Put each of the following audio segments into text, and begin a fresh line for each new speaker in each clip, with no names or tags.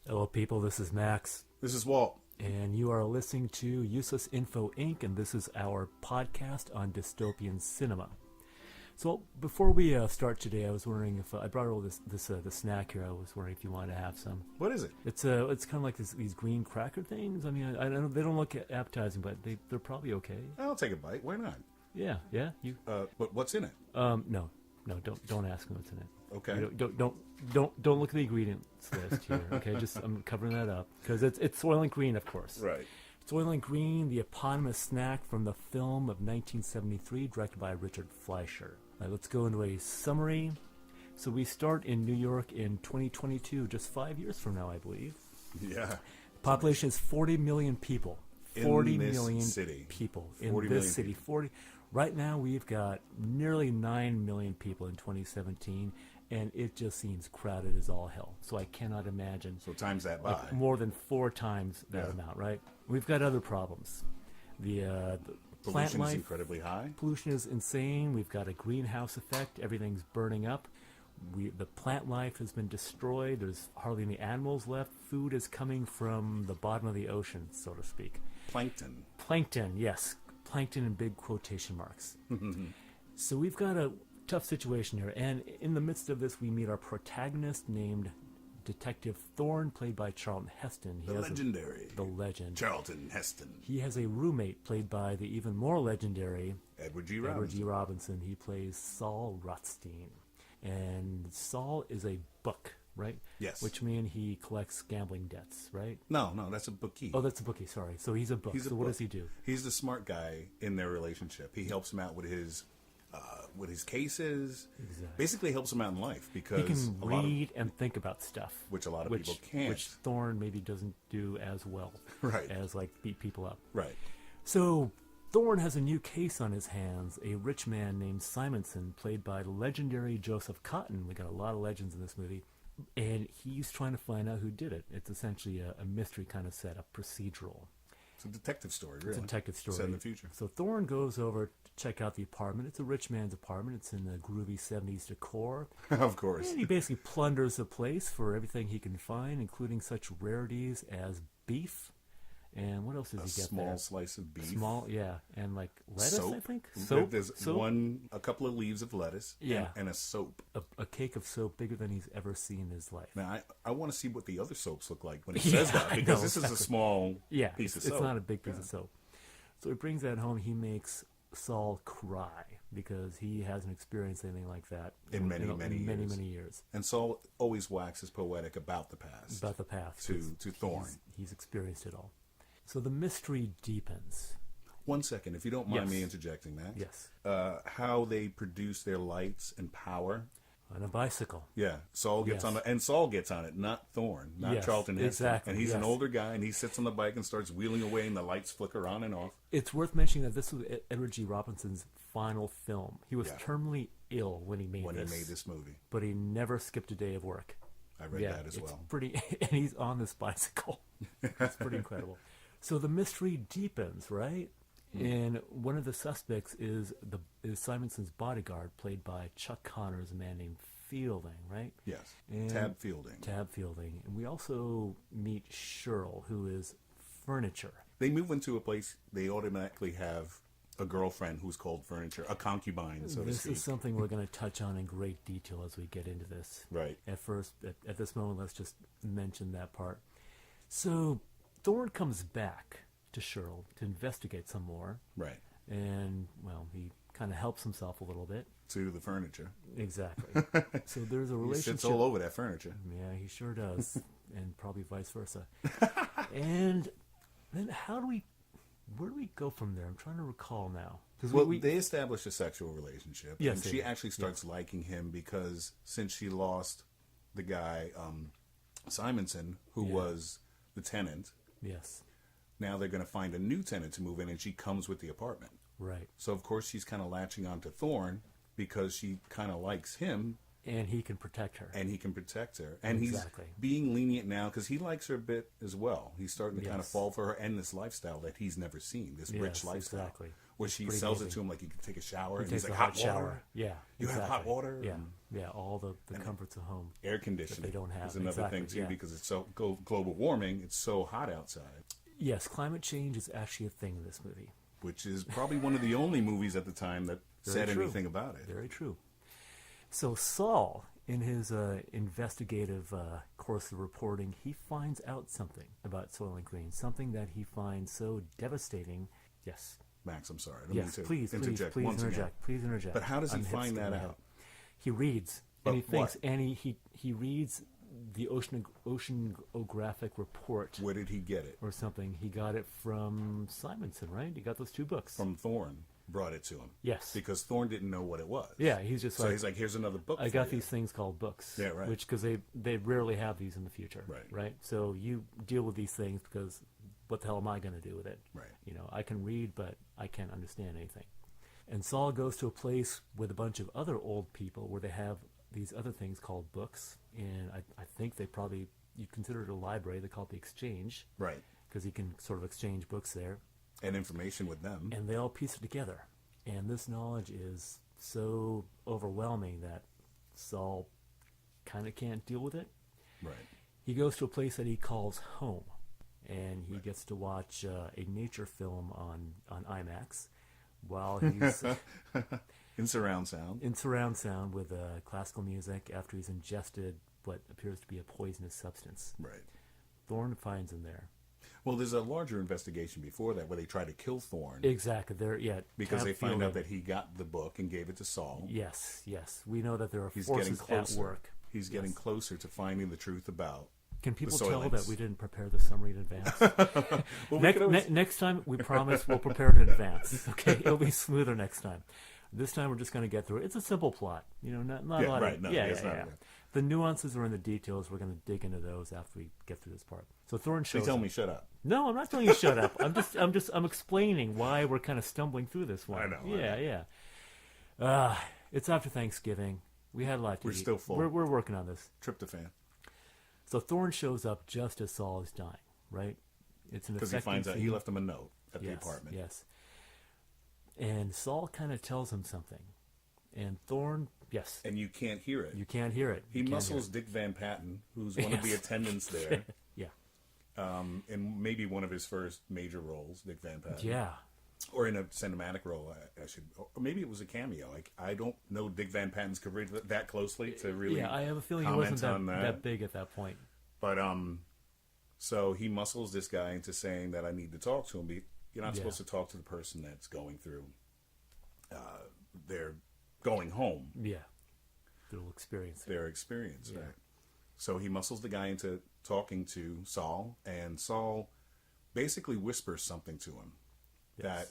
Hello, people. This is Max,
This is Walt.
and you are listening to Useless Info Inc., and this is our podcast on dystopian cinema. So, before we start today, I was wondering if I brought all this the snack here. I was wondering if you wanted to have some.
What is it?
It's kind of like these green cracker things. I mean, I don't, they don't look appetizing, but they're probably okay.
I'll take a bite. Why not?
Yeah, you.
But what's in it?
No, don't ask me what's in it.
Okay.
Don't look at the ingredients list here. Okay, just I'm covering that up because it's Soylent Green, of course.
Right.
Soylent Green, the eponymous snack from the film of 1973, directed by Richard Fleischer. Let's go into a summary. So we start in New York in 2022, just 5 years from now, I believe.
Yeah.
Population is 40 million people.
In
40
this
million
city.
people
40
in
million
this city.
people.
40. Right now, we've got nearly 9 million people in 2017, and it just seems crowded as all hell. So I cannot imagine
So times that by.
like more than 4 times that amount, right? We've got other problems. The plant
Pollution is
life,
incredibly high.
pollution is insane. We've got a greenhouse effect. Everything's burning up. The plant life has been destroyed. There's hardly any animals left. Food is coming from the bottom of the ocean, so to speak.
Plankton.
Plankton, yes. Plankton in big quotation marks. So we've got a tough situation here. And in the midst of this, we meet our protagonist named Detective Thorne, played by Charlton Heston.
The legendary.
The legend.
Charlton Heston.
He has a roommate played by the even more legendary
Edward G.
Edward
Robinson.
G. Robinson. He plays Saul Rothstein. And Saul is a book, right?
Yes.
Which means he collects gambling debts, right?
No, that's a bookie.
Oh, that's a bookie, sorry. So he's a book.
He's a
So what
book.
does he do?
He's the smart guy in their relationship. He helps him out with his cases.
Exactly.
Basically helps him out in life
He
because
can
a lot of,
read and think about stuff.
which a lot of people can't.
Which Thorne maybe doesn't do as well
Right.
as like beat people up.
Right.
So Thorne has a new case on his hands. A rich man named Simonson, played by the legendary Joseph Cotton. We got a lot of legends in this movie. And he's trying to find out who did it. It's essentially a mystery kind of setup, procedural.
It's a detective story, really.
It's a detective story.
Set in the future.
So Thorne goes over to check out the apartment. It's a rich man's apartment. It's in the groovy 70s decor.
Of course.
And he basically plunders the place for everything he can find, including such rarities as beef. And what else does he get
Small
there?
slice of beef.
Small, yeah. And like lettuce,
Soap.
I think? Soap?
There's
Soap?
a couple of leaves of lettuce.
Yeah.
And a soap.
A cake of soap bigger than he's ever seen in his life.
Now, I want to see what the other soaps look like when it says
Yeah,
that,
I
because
know,
this is
exactly.
a small
Yeah,
piece of
it's
soap.
not a big piece of soap. So he brings that home. He makes Saul cry because he hasn't experienced anything like that
In many
years.
And Saul always waxes poetic about the past.
About the past.
to Thorne.
He's experienced it all. So the mystery deepens.
1 second, if you don't mind
Yes.
me interjecting that.
Yes.
How they produce their lights and power.
On a bicycle.
Yeah, Saul gets
Yes.
on it, and Saul gets on it, not Thorne, not
Yes,
Charlton Heston.
exactly,
And he's an
yes.
older guy, and he sits on the bike and starts wheeling away, and the lights flicker on and off.
It's worth mentioning that this was Edward G. Robinson's final film. He was
Yeah.
terminally ill when he made
When
this.
he made this movie,
But he never skipped a day of work.
I read that as
it's
well.
Pretty, and he's on this bicycle. It's pretty incredible. So the mystery deepens, right? And one of the suspects is Simonson's bodyguard, played by Chuck Connors, a man named Fielding, right?
Yes,
And
Tab Fielding.
Tab Fielding. And we also meet Cheryl, who is furniture.
They move into a place, they automatically have a girlfriend who's called Furniture, a concubine, so to
This
speak.
is something we're going to touch on in great detail as we get into this.
Right.
At this moment, let's just mention that part. So Thorne comes back to Cheryl to investigate some more.
Right.
And, well, he kind of helps himself a little bit.
To the furniture.
Exactly. So there's a
He
relationship.
sits all over that furniture.
Yeah, he sure does. And probably vice versa. And then where do we go from there? I'm trying to recall now.
Well, they establish a sexual relationship.
Yes,
and
they
she
do.
actually starts liking him because since she lost the guy, Simonson, who was the tenant,
Yes,
now they're going to find a new tenant to move in, and she comes with the apartment.
right.
So, of course, she's kind of latching on to Thorne because she kind of likes him,
And he can protect her.
and he can protect her. And
Exactly.
he's being lenient now because he likes her a bit as well. He's starting to kind of
Yes.
fall for her and this lifestyle that he's never seen, this rich
Yes,
lifestyle.
exactly.
where she
Pretty
sells
amazing.
it to him like he can take a shower,
He
and
takes
he's like,
a
hot water.
Yeah,
You have hot water?
Yeah,
And
yeah, all the comforts of home.
air conditioning
they don't have.
is another
Exactly,
thing too,
yeah.
because it's so global warming. It's so hot outside,
Yes, climate change is actually a thing in this movie.
which is probably one of the only movies at the time that
Very
said
true.
anything about it.
Very true. So Saul, in his investigative course of reporting, he finds out something about Soylent Green, something that he finds so devastating. Yes.
Max, I'm sorry. I don't
Yes,
mean to
please
interject
please
once
interject.
again.
Please interject.
But how does he
I'm
find
hipster,
that
yeah.
out?
He reads,
But
and he thinks,
what?
and he reads the oceanographic report
Where did he get it?
or something. He got it from Simonson, right? He got those 2 books.
From Thorne. Brought it to him.
Yes.
Because Thorne didn't know what it was.
Yeah, he's just
So
like,
he's like, here's another book.
I
for
got
you.
these things called books.
Yeah, right.
Which, because they rarely have these in the future.
Right.
Right? So you deal with these things because what the hell am I going to do with it?
Right.
You know, I can read, but I can't understand anything. And Saul goes to a place with a bunch of other old people where they have these other things called books. And I think they probably, you consider it a library, they call it the exchange.
Right.
Because you can sort of exchange books there.
And information with them.
And they all piece it together. And this knowledge is so overwhelming that Saul kind of can't deal with it.
Right.
He goes to a place that he calls home, and he gets to watch a nature film on IMAX while he's
In surround sound.
in surround sound with classical music after he's ingested what appears to be a poisonous substance.
Right.
Thorne finds him there.
Well, there's a larger investigation before that where they try to kill Thorne.
Exactly. There, yeah.
Because
Tab
they find
Fielding.
out that he got the book and gave it to Saul.
Yes, yes. We know that there are
He's getting
forces at
closer.
work.
He's getting
Yes.
closer to finding the truth about.
Can people
the
tell
Soylents.
that we didn't prepare the summary in advance?
Well, we
next,
could always-
next time, we promise we'll prepare it in advance. Okay, it'll be smoother next time. This time, we're just going to get through it. It's a simple plot, you know, not
Yeah,
a lot
right,
of
no,
yeah,
it's
yeah,
not-
yeah. The nuances are in the details. We're going to dig into those after we get through this part. So Thorne
They
shows
tell
up.
me shut up.
No, I'm not telling you shut up. I'm explaining why we're kind of stumbling through this one.
I know, I
Yeah,
know.
yeah. It's after Thanksgiving. We had a lot to
We're
eat.
still full.
We're working on this.
Tryptophan.
So Thorne shows up just as Saul is dying, right? It's an
Because he
affecting
finds out he
scene.
left him a note at the
Yes,
apartment.
Yes. And Saul kind of tells him something. And Thorne, yes,
And you can't hear it.
you can't hear it.
He
You can't
muscles
hear
Dick Van Patten, who's one of the
Yes.
attendants there,
it. Yeah.
in maybe one of his first major roles, Dick Van Patten.
Yeah.
Or in a cinematic role, I should. Or maybe it was a cameo. Like, I don't know Dick Van Patten's career that closely to really
Yeah, I have a feeling he
comment
wasn't
on
that big at that point.
But so he muscles this guy into saying that I need to talk to him. You're not
Yeah.
supposed to talk to the person that's going through. They're going home.
Yeah. Little experience.
Their experience,
Yeah.
right? So he muscles the guy into talking to Saul, and Saul basically whispers something to him that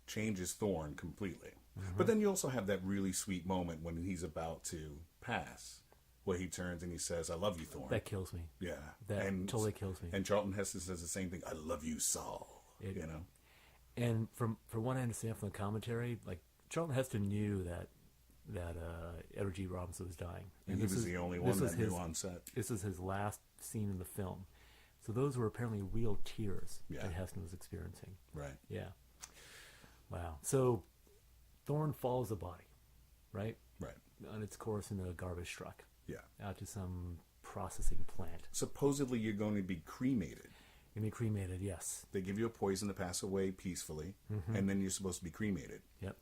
changes Thorne completely. But then you also have that really sweet moment when he's about to pass, where he turns and he says, "I love you, Thorne."
That kills me.
Yeah,
That
and
totally kills me.
And Charlton Heston says the same thing. "I love you, Saul."
It-
you know,
And from what I understand from the commentary, like Charlton Heston knew that Edward G. Robinson was dying,
and he
this
was
is-
the only
this
one
was
that
his-
knew on set.
This is his last scene in the film, so those were apparently real tears
Yeah.
that Heston was experiencing.
Right.
Yeah. Wow. So Thorne follows the body, right,
Right.
on its course in a garbage truck
Yeah.
out to some processing plant.
Supposedly you're going to be cremated.
And be cremated. Yes.
They give you a poison to pass away peacefully, and then you're supposed to be cremated.
Yep.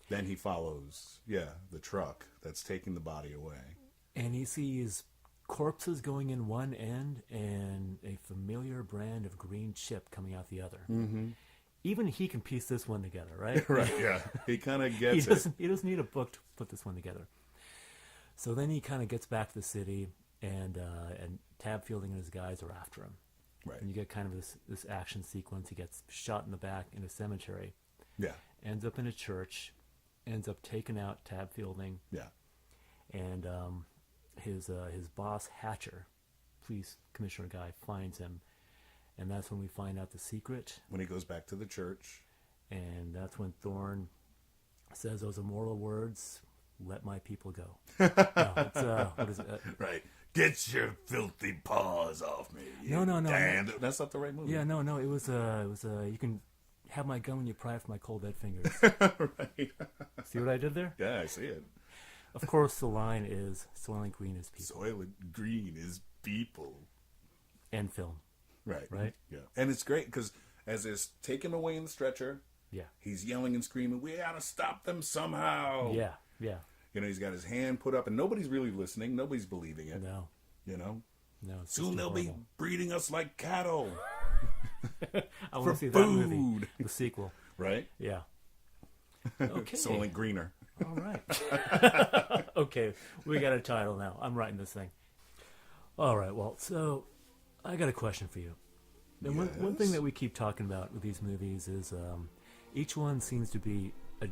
Then he follows, the truck that's taking the body away.
And he sees corpses going in one end and a familiar brand of green chip coming out the other. Mm-hmm. Even he can piece this one together, right?
Right, yeah. He kind of
he
gets it.
doesn't. He doesn't need a book to put this one together. So then he kind of gets back to the city, and Tab Fielding and his guys are after him.
Right.
And you get kind of this action sequence. He gets shot in the back in a cemetery,
Yeah,
ends up in a church, ends up taking out Tab Fielding,
yeah.
and his boss Hatcher, police commissioner guy, finds him, and that's when we find out the secret.
When he goes back to the church.
And that's when Thorne says those immortal words, "Let my people go." No, it's, what is it?
Right. Get your filthy paws off me.
No.
And that's not the right movie.
Yeah, no. It was you can have my gun when you pry for my cold dead fingers.
Right.
See what I did there?
Yeah, I see it.
Of course, the line is Soylent Green is people.
Soylent Green is people.
And film.
Right.
Right?
Yeah. And it's great because as they're taking him away in the stretcher,
Yeah.
he's yelling and screaming, "We gotta stop them somehow!"
Yeah. Yeah.
You know, he's got his hand put up, and nobody's really listening. Nobody's believing it.
No.
You know,
No. It's
soon
just
they'll be
horrible.
breeding us like cattle,
I want
for
to see that movie.
food.
The sequel.
right?
Yeah. Okay.
Soylent Greener.
All right. Okay, we got a title now. I'm writing this thing. All right, well, so I got a question for you. And one thing
Yes?
that we keep talking about with these movies is each one seems to be a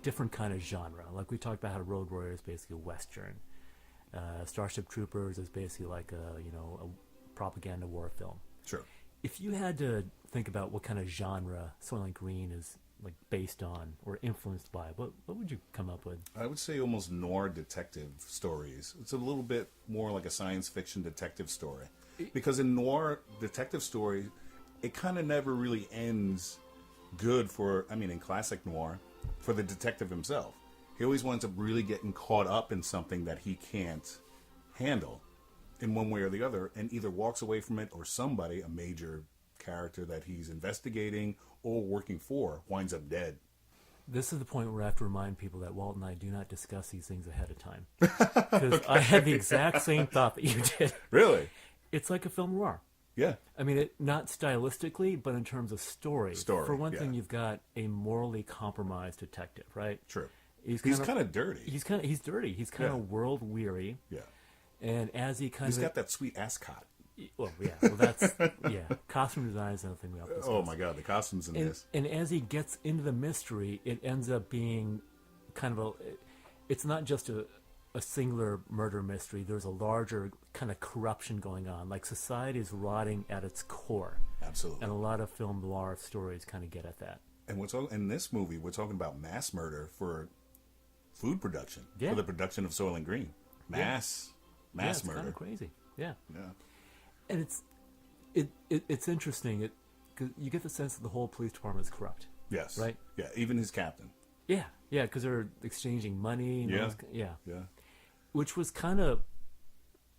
different kind of genre. Like we talked about how Road Warrior is basically a Western. Starship Troopers is basically like a propaganda war film.
Sure.
If you had to think about what kind of genre Soylent Green is like based on or influenced by, what would you come up with?
I would say almost noir detective stories. It's a little bit more like a science fiction detective story. Because in noir detective stories, it kind of never really ends good in classic noir, for the detective himself. He always winds up really getting caught up in something that he can't handle in one way or the other, and either walks away from it, or somebody, a major character that he's investigating or working for, winds up dead.
This is the point where I have to remind people that Walt and I do not discuss these things ahead of time. Because I had the exact same thought that you did.
Really?
It's like a film noir.
Yeah.
I mean, not stylistically, but in terms of story.
Story,
For one
yeah.
thing, you've got a morally compromised detective, right?
True.
He's
kind of dirty.
He's dirty. He's kind of world weary.
Yeah.
And as he kind
He's
of
got that sweet ascot.
well, that's costume design is another thing we have to discuss.
Oh my god, the costumes in this.
And as he gets into the mystery, it ends up being kind of it's not just a singular murder mystery. There's a larger kind of corruption going on. Like society is rotting at its core.
Absolutely.
And a lot of film noir stories kind of get at that.
And in this movie, we're talking about mass murder for food production.
Yeah.
For the production of Soylent Green. Mass
It's
murder.
kind of crazy. Yeah.
Yeah.
And it's interesting. Cause you get the sense that the whole police department is corrupt.
Yes.
Right?
Yeah, even his captain.
Yeah, because they're exchanging money. And
Yeah.
all this, yeah.
Yeah.
Which was kind of,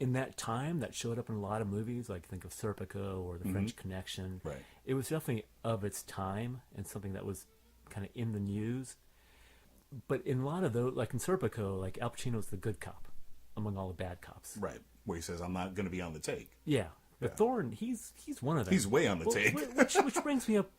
in that time, that showed up in a lot of movies, like think of Serpico or The French Connection.
Right.
It was definitely of its time and something that was kind of in the news. But in a lot of those, like in Serpico, like Al Pacino's the good cop among all the bad cops.
Right. Where he says, I'm not going to be on the take.
Yeah. But Thorne, he's one of them.
He's way on the take.
Which brings me up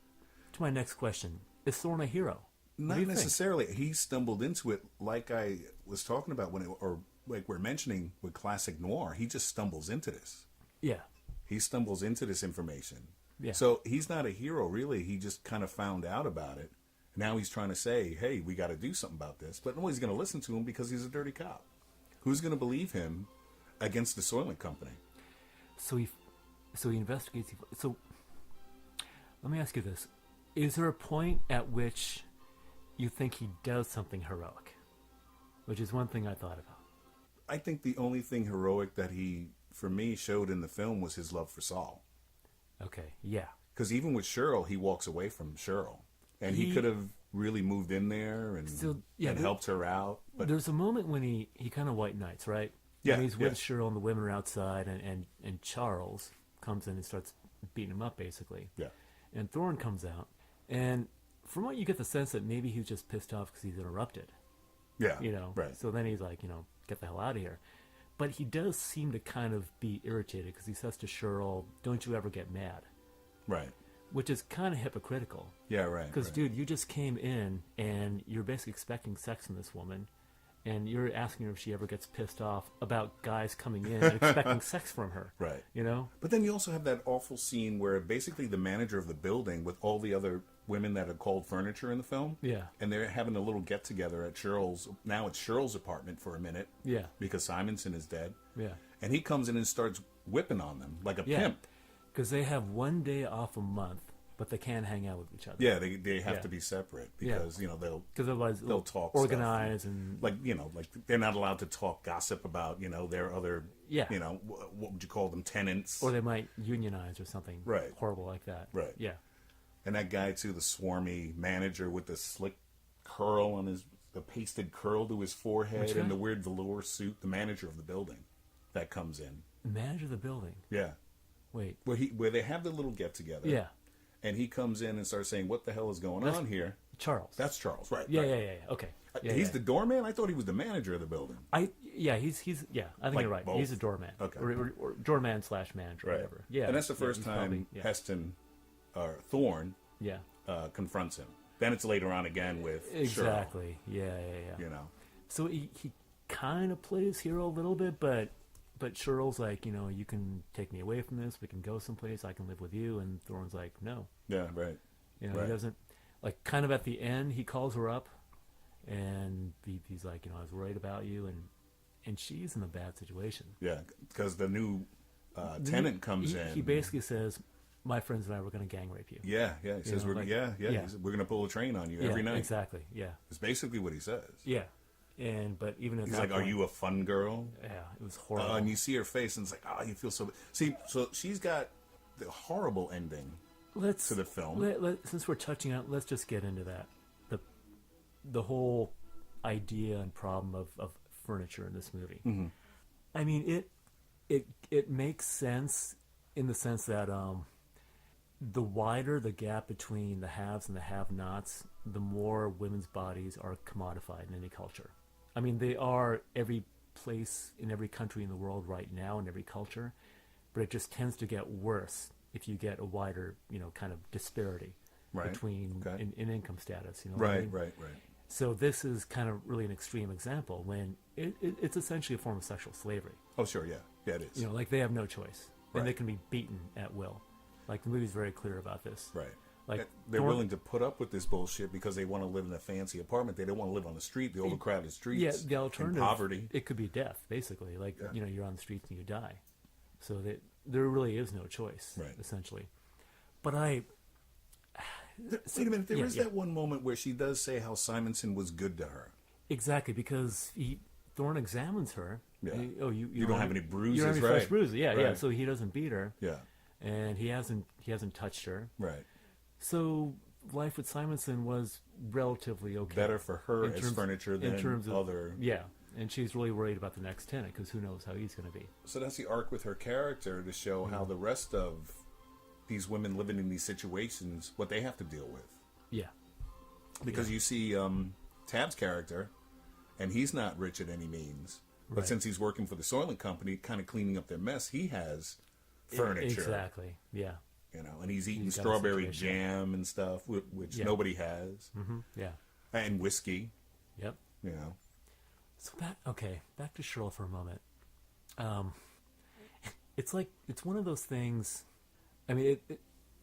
to my next question. Is Thorne a hero? What
Not
do you think?
necessarily. He stumbled into it like I was talking about or like we're mentioning with classic noir. He just stumbles into this.
Yeah.
He stumbles into this information.
Yeah.
So he's not a hero, really. He just kind of found out about it. Now he's trying to say, hey, we got to do something about this. But nobody's going to listen to him because he's a dirty cop. Who's going to believe him against the Soylent Company?
So he investigates. So let me ask you this: is there a point at which you think he does something heroic? Which is one thing I thought about.
I think the only thing heroic that he, for me, showed in the film was his love for Saul.
Okay, yeah.
Because even with Cheryl, he walks away from Cheryl. And he could have really moved in there and helped her out. But
there's a moment when he kind of white knights, right?
Yeah,
When he's with
yeah.
Cheryl and the women are outside, and Charles comes in and starts beating him up, basically.
Yeah.
And Thorne comes out, and from what you get the sense that maybe he was just pissed off because he's interrupted.
Yeah.
Right. So then he's like, get the hell out of here. But he does seem to kind of be irritated because he says to Cheryl, "Don't you ever get mad?"
Right.
Which is kind of hypocritical.
Yeah, right.
Because,
right.
dude, you just came in and you're basically expecting sex from this woman, and you're asking her if she ever gets pissed off about guys coming in and expecting sex from her.
Right.
But
then you also have that awful scene where basically the manager of the building with all the other women that are called furniture in the film.
Yeah.
And they're having a little get together at Cheryl's. Now it's Cheryl's apartment for a minute.
Yeah.
Because Simonson is dead.
Yeah.
And he comes in and starts whipping on them like a pimp.
Because they have one day off a month, but they can't hang out with each other.
Yeah, they have to be separate because
because otherwise
they'll talk
organize
stuff.
and
like they're not allowed to talk gossip about their other what would you call them, tenants,
or they might unionize or something
right
horrible like that.
Right.
Yeah.
And that guy too, the swarmy manager with the slick curl on the pasted curl to his forehead and the weird velour suit, the manager of the building that comes in.
Manager of the building?
Yeah.
Wait.
Where they have the little get together.
Yeah.
And he comes in and starts saying, "What the hell is going on here?"
Charles.
That's Charles, right?
Yeah,
right.
yeah. Okay. Yeah,
He's the doorman. I thought he was the manager of the building.
He's yeah. I think
Like
you're right.
both?
He's a doorman.
Okay.
Or doorman / manager, or
Right.
whatever. Yeah.
And that's the first
he's
time
probably, yeah.
Heston or Thorne
Yeah.
confronts him. Then it's later on again with
Exactly.
Cheryl,
Yeah.
you know.
So he kind of plays hero a little bit, but Cheryl's like, you can take me away from this. We can go someplace. I can live with you. And Thorne's like, no.
Yeah, right.
He doesn't, like, kind of at the end, he calls her up, and he's like, I was worried about you, and she's in a bad situation.
Yeah, because the new tenant comes in.
He basically says, my friends and I were going to gang rape you.
Yeah. He says, we're going to pull a train on you every night.
Exactly, yeah.
It's basically what he says.
Yeah. But even at
He's
that
like,
point,
"Are you a fun girl?"
Yeah, it was horrible.
And you see her face, and it's like, you feel so. See, so she's got the horrible ending to the film.
Since we're touching on, let's just get into that. The whole idea and problem of furniture in this movie.
Mm-hmm.
I mean, it makes sense in the sense that the wider the gap between the haves and the have-nots, the more women's bodies are commodified in any culture. I mean, they are every place in every country in the world right now, in every culture, but it just tends to get worse if you get a wider, kind of disparity between in income status.
Right.
So this is kind of really an extreme example when it's essentially a form of sexual slavery.
Oh, sure, yeah, it is.
Like they have no choice,
Right.
and they can be beaten at will. Like the movie's very clear about this.
Right.
Like
they're willing to put up with this bullshit because they want to live in a fancy apartment. They don't want to live on the street, the overcrowded streets.
Yeah, the alternative,
in poverty.
It could be death, basically. Like you're on the streets and you die. So there really is no choice, essentially. But
wait a minute. There is that one moment where she does say how Simonson was good to her.
Exactly, because Thorne examines her.
Yeah.
You
don't have any bruises,
you don't have any fresh bruises. Yeah,
Right.
yeah. So he doesn't beat her.
Yeah.
And he hasn't touched her.
Right.
So life with Simonson was relatively okay.
Better for her as furniture than other.
Yeah, and she's really worried about the next tenant because who knows how he's going to be.
So that's the arc with her character to show how the rest of these women living in these situations, what they have to deal with.
Yeah.
Because you see Tab's character, and he's not rich at any means. But
Right.
since he's working for the Soylent company, kind of cleaning up their mess, he has furniture.
Exactly, yeah.
And he's eating
He's got a
strawberry
situation.
jam and stuff, which nobody has.
Mm-hmm. Yeah.
And whiskey,
Yep. So back to Cheryl for a moment. It's one of those things. I mean,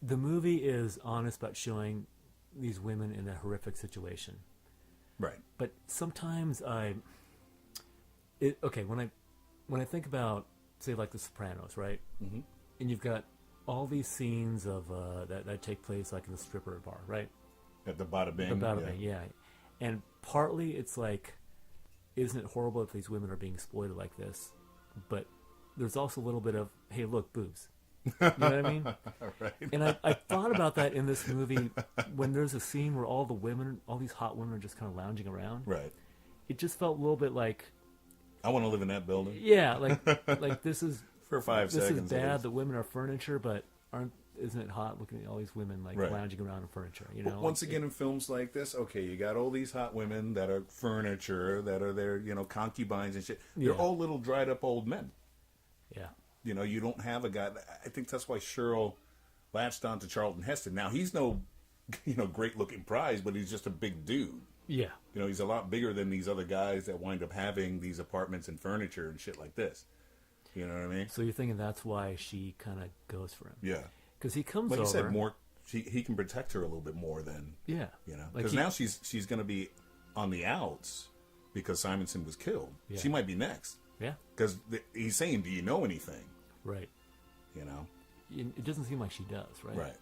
the movie is honest about showing these women in a horrific situation.
Right.
But sometimes when I think about, say, like The Sopranos, right?
Mm-hmm.
And you've got all these scenes of that take place like in the stripper bar, right?
At the Bada Bing.
The Bada Bing, yeah. And partly it's like, isn't it horrible if these women are being exploited like this? But there's also a little bit of, hey, look, boobs. You know what I mean?
Right.
And I thought about that in this movie when there's a scene where all these hot women are just kind of lounging around.
Right.
It just felt a little bit like,
I want to live in that building.
yeah, like this is
For 5
this
seconds.
is bad that women are furniture, but isn't it hot looking at all these women like lounging around in furniture?
Once again, in films like this, okay, you got all these hot women that are furniture, that are their, concubines and shit. They're all little dried up old men.
Yeah.
You don't have a guy. I think that's why Cheryl latched on to Charlton Heston. Now, he's no, great looking prize, but he's just a big dude.
Yeah.
He's a lot bigger than these other guys that wind up having these apartments and furniture and shit like this. You know what I mean?
So you're thinking that's why she kind of goes for him?
Yeah.
Because he comes
like
over.
Like you said, more. He can protect her a little bit more than.
Yeah.
Because now she's going to be on the outs because Simonson was killed.
Yeah.
She might be next.
Yeah.
Because he's saying, "Do you know anything?"
Right. It doesn't seem like she does, right?
Right.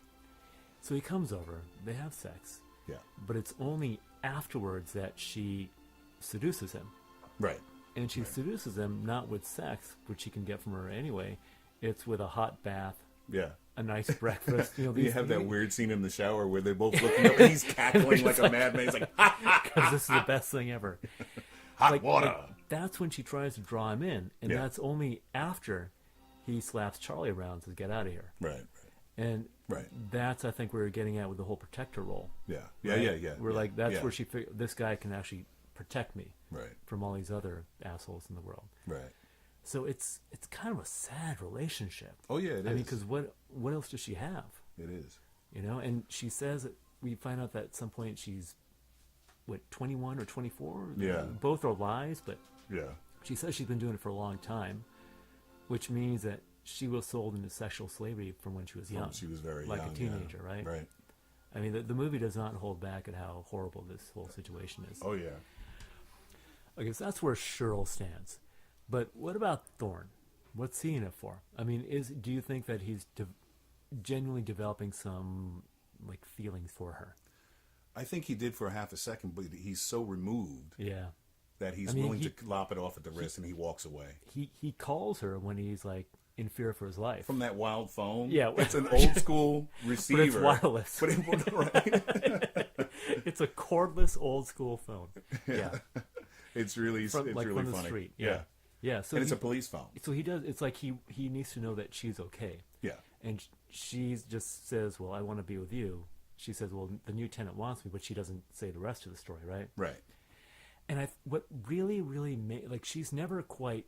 So he comes over. They have sex.
Yeah.
But it's only afterwards that she seduces him.
Right.
And she seduces him not with sex, which he can get from her anyway. It's with a hot bath
Yeah.
a nice breakfast. You know,
You have that weird scene in the shower where they're both looking up and he's cackling like a madman. He's like, ha!
because this is the best thing ever.
Hot water.
Like, that's when she tries to draw him in, and that's only after he slaps Charlie around to get out of here.
Right.
And
Right.
that's, I think, where we're getting at with the whole protector role.
Yeah.
Right?
Yeah.
We're like, that's
yeah.
where she figured this guy can actually protect me
Right.
from all these other assholes in the world.
Right.
So it's kind of a sad relationship.
Oh yeah, it is.
I mean, because what else does she have?
It is.
You know, and she says that we find out that at some point she's 21 or 24.
Yeah.
Both are lies, but
Yeah.
she says she's been doing it for a long time, which means that she was sold into sexual slavery from when she was young.
She was very
like
young,
a teenager, right?
Right.
I mean, the movie does not hold back at how horrible this whole situation is.
Oh yeah.
Okay, so that's where Cheryl stands. But what about Thorne? What's he in it for? I mean, do you think that he's genuinely developing some like feelings for her?
I think he did for half a second, but he's so removed
Yeah.
that he's willing to lop it off at the wrist, and he walks away.
He calls her when he's like in fear for his life.
From that wild phone?
Yeah.
It's an old school receiver.
But it's wireless.
Right?
It's a cordless old school phone. Yeah.
It's really
From
funny.
the street. Yeah. Yeah. So
and it's a police phone.
So he does. It's like he needs to know that she's okay.
Yeah.
And she just says, "Well, I want to be with you." She says, "Well, the new tenant wants me," but she doesn't say the rest of the story, right?
Right.
And what really, really like she's never quite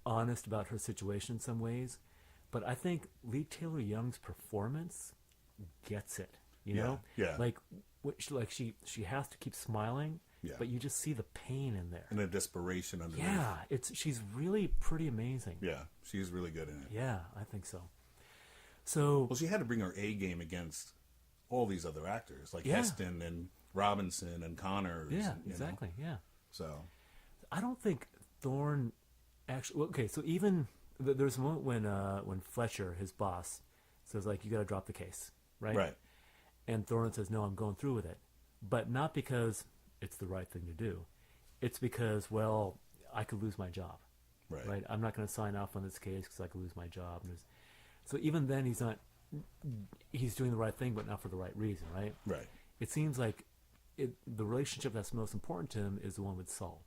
honest about her situation in some ways, but I think Lee Taylor Young's performance gets it. You know,
Yeah.
like she has to keep smiling.
Yeah.
But you just see the pain in there.
And a desperation underneath.
Yeah, she's really pretty amazing.
Yeah. She's really good in it.
Yeah, I think so. So
Well, she had to bring her A game against all these other actors, like
Yeah.
Heston and Robinson and Connors.
yeah,
you
exactly.
know?
Yeah,
So,
I don't think Thorne actually. Well, okay, so even there's a moment when Fletcher, his boss, says like, "You got to drop the case," right?
right.
And Thorne says, "No, I'm going through with it," but not because it's the right thing to do. It's because, well, I could lose my job.
Right.
I'm not going to sign off on this case because I could lose my job. So even then, he's doing the right thing, but not for the right reason, right?
Right.
It seems like the relationship that's most important to him is the one with Saul.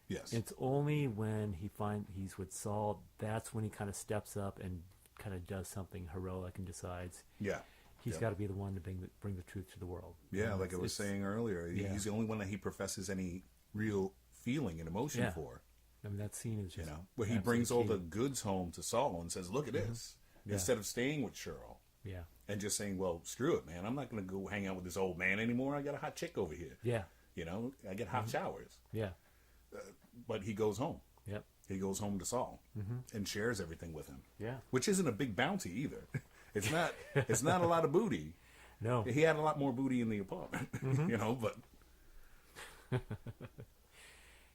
Yes.
It's only when he's with Saul, that's when he kind of steps up and kind of does something heroic and decides
Yeah.
he's got to be the one to bring the truth to the world.
Yeah, like I was saying earlier, he's the only one that he professes any real feeling and emotion for.
I mean, that scene is just
Where he brings all
key.
the goods home to Saul and says, "Look at this,"
Yeah.
instead of staying with Cheryl.
Yeah.
And just saying, "Well, screw it, man. I'm not going to go hang out with this old man anymore. I got a hot chick over here.
Yeah.
I get hot showers."
Yeah.
But he goes home.
Yep.
He goes home to Saul and shares everything with him.
Yeah.
Which isn't a big bounty either. It's not. It's not a lot of booty.
No.
He had a lot more booty in the apartment, but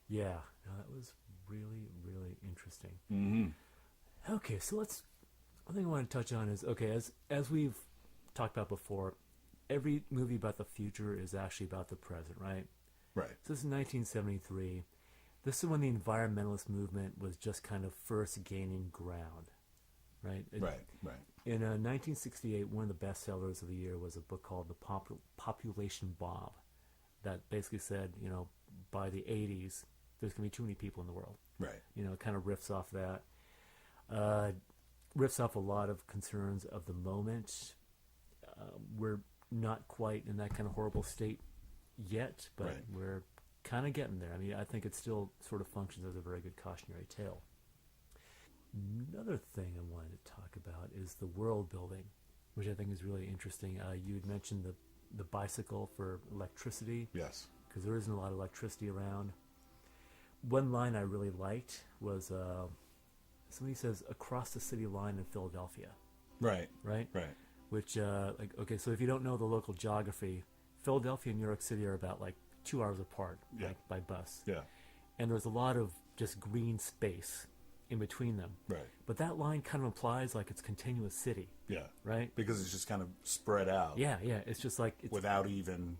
Yeah. No, that was really, really interesting.
mm-hmm.
Okay, so one thing I want to touch on is, okay, as we've talked about before, every movie about the future is actually about the present, right?
Right.
So this is 1973. This is when the environmentalist movement was just kind of first gaining ground, right?
Right.
In 1968, one of the best sellers of the year was a book called The Population Bomb that basically said, by the 80s, there's going to be too many people in the world.
Right.
It kind of riffs off that. Riffs off a lot of concerns of the moment. We're not quite in that kind of horrible state yet, but
Right.
we're kind of getting there. I mean, I think it still sort of functions as a very good cautionary tale. Another thing I wanted to talk about is the world building, which I think is really interesting. You had mentioned the bicycle for electricity.
Yes.
Because there isn't a lot of electricity around. One line I really liked was somebody says, "across the city line in Philadelphia."
Right.
Right?
Right.
Which, okay, so if you don't know the local geography, Philadelphia and New York City are about 2 hours apart,
Yeah.
by bus.
Yeah.
And there's a lot of just green space in between them.
Right.
But that line kind of implies it's continuous city,
Yeah.
right?
Because it's just kind of spread out.
Yeah. It's just it's
Without even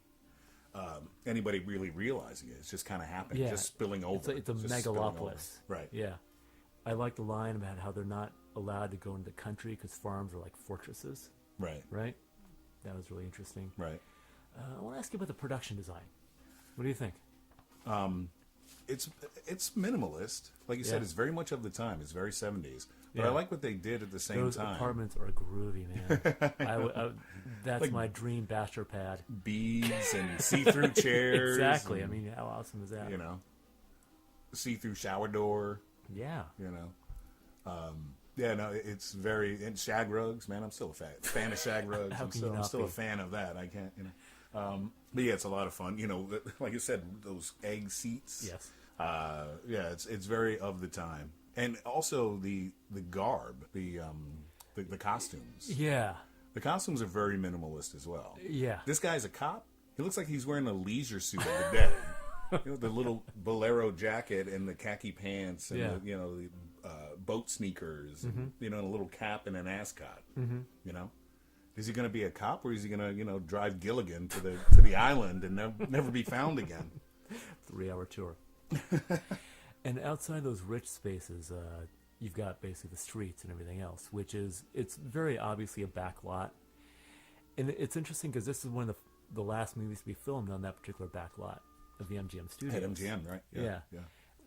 anybody really realizing it. It's just kind of happening.
Yeah.
Just spilling over.
It's a
Just spilling over.
megalopolis.
Right.
Yeah. I like the line about how they're not allowed to go into the country because farms are like fortresses,
Right.
right? That was really interesting.
Right.
I want to ask you about the production design. What do you think?
It's minimalist. Like you said,
Yeah.
it's very much of the time. It's very 70s. But
Yeah.
I like what they did at the same
Those
time.
apartments are groovy, man. That's
Like-
my dream bachelor pad.
Beads and see-through chairs.
Exactly. I
and,
mean, how awesome is that?
you know, see-through shower door.
Yeah.
You know. Yeah, no, it's very... And shag rugs, man, I'm still a fan of shag rugs.
How can you
I'm
not
still
be?
a fan of that. I can't, you know. But yeah, it's a lot of fun. You know, like you said, those egg seats.
Yes.
Yeah, it's very of the time. And also the garb, the costumes.
Yeah.
The costumes are very minimalist as well.
Yeah.
This guy's a cop. He looks like he's wearing a leisure suit of the day. You know, the little bolero jacket and the khaki pants and
Yeah.
the boat sneakers, and, you know, and a little cap and an ascot. You know, is he going to be a cop or is he going to drive Gilligan to the island and never be found again?
3-hour tour. And outside those rich spaces, you've got basically the streets and everything else, it's very obviously a back lot. And it's interesting because this is one of the last movies to be filmed on that particular back lot of the MGM studios.
At MGM, right?
Yeah.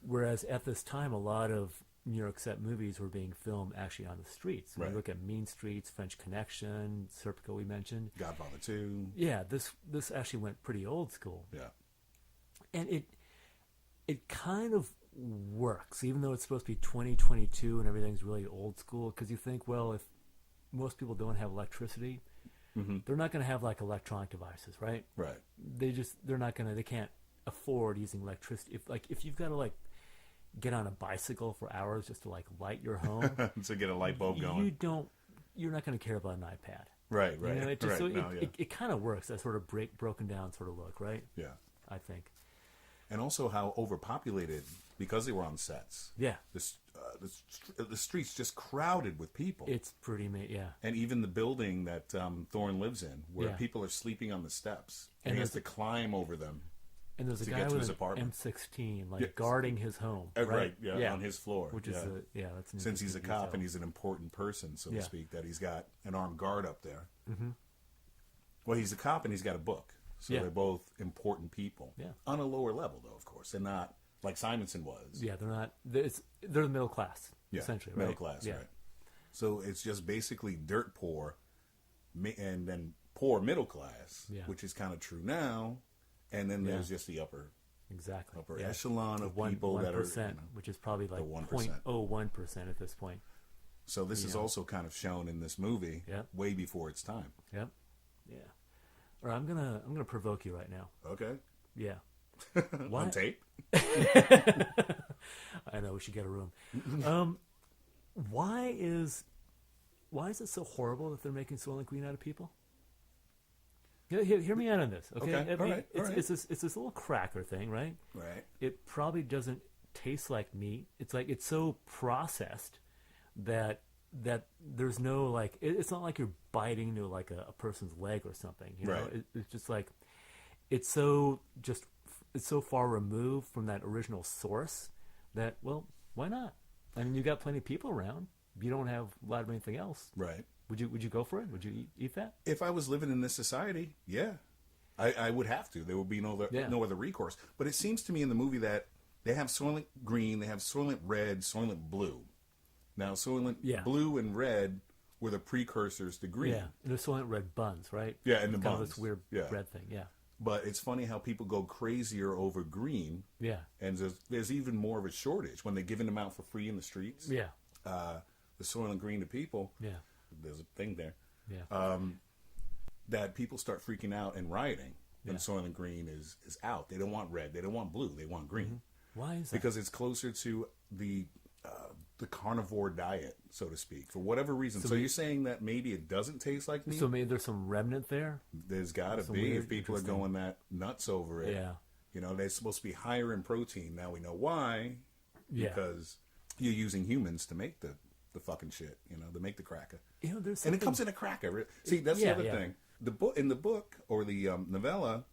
Whereas at this time, a lot of New York set movies were being filmed actually on the streets. When
Right.
you look at Mean Streets, French Connection, Serpico we mentioned.
Godfather 2.
Yeah, this actually went pretty old school.
Yeah.
And it kind of works, even though it's supposed to be 2022 and everything's really old school, because you think, well, if most people don't have electricity, they're not going to have like electronic devices, right?
Right.
They can't afford using electricity. If you've got to like get on a bicycle for hours just to like light your home,
To get a light bulb going.
you're not going to care about an iPad.
Right,
You
right.
know, it just,
right.
so
No, yeah.
it kind of works, that sort of broken down sort of look, right?
Yeah.
I think.
And also how overpopulated, because they were on sets.
Yeah.
The streets just crowded with people.
It's pretty, yeah.
And even the building that Thorne lives in, where
Yeah.
people are sleeping on the steps.
And
And he has
there's
to climb over them.
And there's a
to
guy
get to
with
his
an
apartment.
M16, like
Yes.
guarding his home.
Right, yeah, on his floor.
Which
yeah.
is that's an
Since he's a
interesting
cop
detail.
and he's an important person, so
Yeah.
to speak, that he's got an armed guard up there. Mm-hmm. Well, he's a cop and he's got a book. So
Yeah.
they're both important people.
Yeah.
On a lower level, though, of course. And not like Simonson was.
Yeah, they're not. They're the middle class,
Yeah,
essentially.
middle
right?
class,
yeah.
right. So it's just basically dirt poor, and then poor middle class,
Yeah.
which is kind of true now. And then there's just the upper
Exactly.
upper echelon of people that are,
1%, which is probably like
1%.
0.01% at this point.
So this is also kind of shown in this movie,
Yeah.
way before its time.
Yep. Yeah. All right, I'm gonna provoke you right now.
Okay,
Yeah.
on tape.
I know we should get a room. Why is it so horrible that they're making Soylent Green out of people? Hear me out on this, okay?
Okay, all right.
It's this little cracker thing, right?
Right.
It probably doesn't taste like meat. It's like it's so processed that there's no like it's not like you're biting into like a person's leg or something. You know,
Right.
it's just like it's so far removed from that original source that, well, why not? I mean, you got plenty of people around. You don't have a lot of anything else.
Right.
Would you go for it? Would you eat that?
If I was living in this society, yeah, I would have to. There would be no other recourse. But it seems to me in the movie that they have Soylent Green, they have Soylent Red, Soylent Blue. Now, Soylent Blue and Red were the precursors to Green.
Yeah, and there's Soylent Red buns, right?
Yeah, and the
It's kind
buns.
of this weird
Yeah.
bread thing. Yeah,
But it's funny how people go crazier over Green,
yeah,
and there's even more of a shortage when they're giving them out for free in the streets.
yeah,
The Soylent Green to people.
yeah,
There's a thing there.
yeah.
That people start freaking out and rioting when
Yeah.
Soylent Green is out. They don't want red. They don't want blue. They want green.
Why is that?
Because it's closer to the carnivore diet, so to speak, for whatever reason. So you're saying that maybe it doesn't taste like meat?
So maybe there's some remnant there.
There's got to
some
be
weird,
if people are
interesting-
going that nuts over it.
Yeah.
You know, they're supposed to be higher in protein. Now we know why.
Yeah.
Because you're using humans to make the fucking shit, you know, to make the cracker.
You know, there's
And
something,
it comes in a cracker. See, that's
Yeah,
the other
yeah.
thing. In the book or the novella,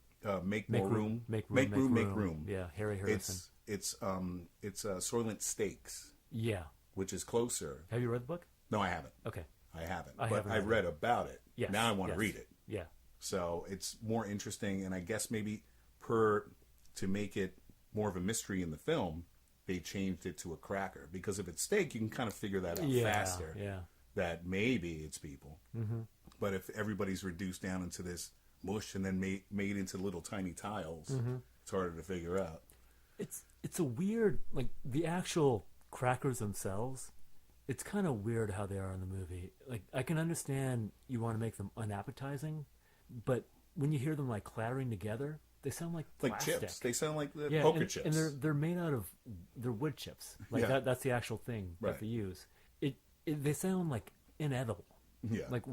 Make More Room,
Make
Make
room.
Room.
Yeah, Harry Harrison.
It's Soylent Steaks,
Yeah.
which is closer.
Have you read the book?
No, I haven't.
Okay.
I haven't.
I
But
haven't
I
either.
read about it.
Yes.
Now I want to
yes.
read it.
Yeah.
So it's more interesting, and I guess maybe to make it more of a mystery in the film, they changed it to a cracker. Because if it's steak, you can kind of figure that out faster.
Yeah.
That maybe it's people. Mm-hmm. But if everybody's reduced down into this mush and then made into little tiny tiles, it's harder to figure out.
It's a weird, like, the actual crackers themselves, it's kind of weird how they are in the movie. Like, I can understand you want to make them unappetizing, but when you hear them, like, clattering together, they sound like plastic.
Chips. They sound like the poker chips.
And they're made out of, they're wood chips. Like,
Yeah.
that's the actual thing
Right.
that they use. They sound, like, inedible.
Yeah.
Like,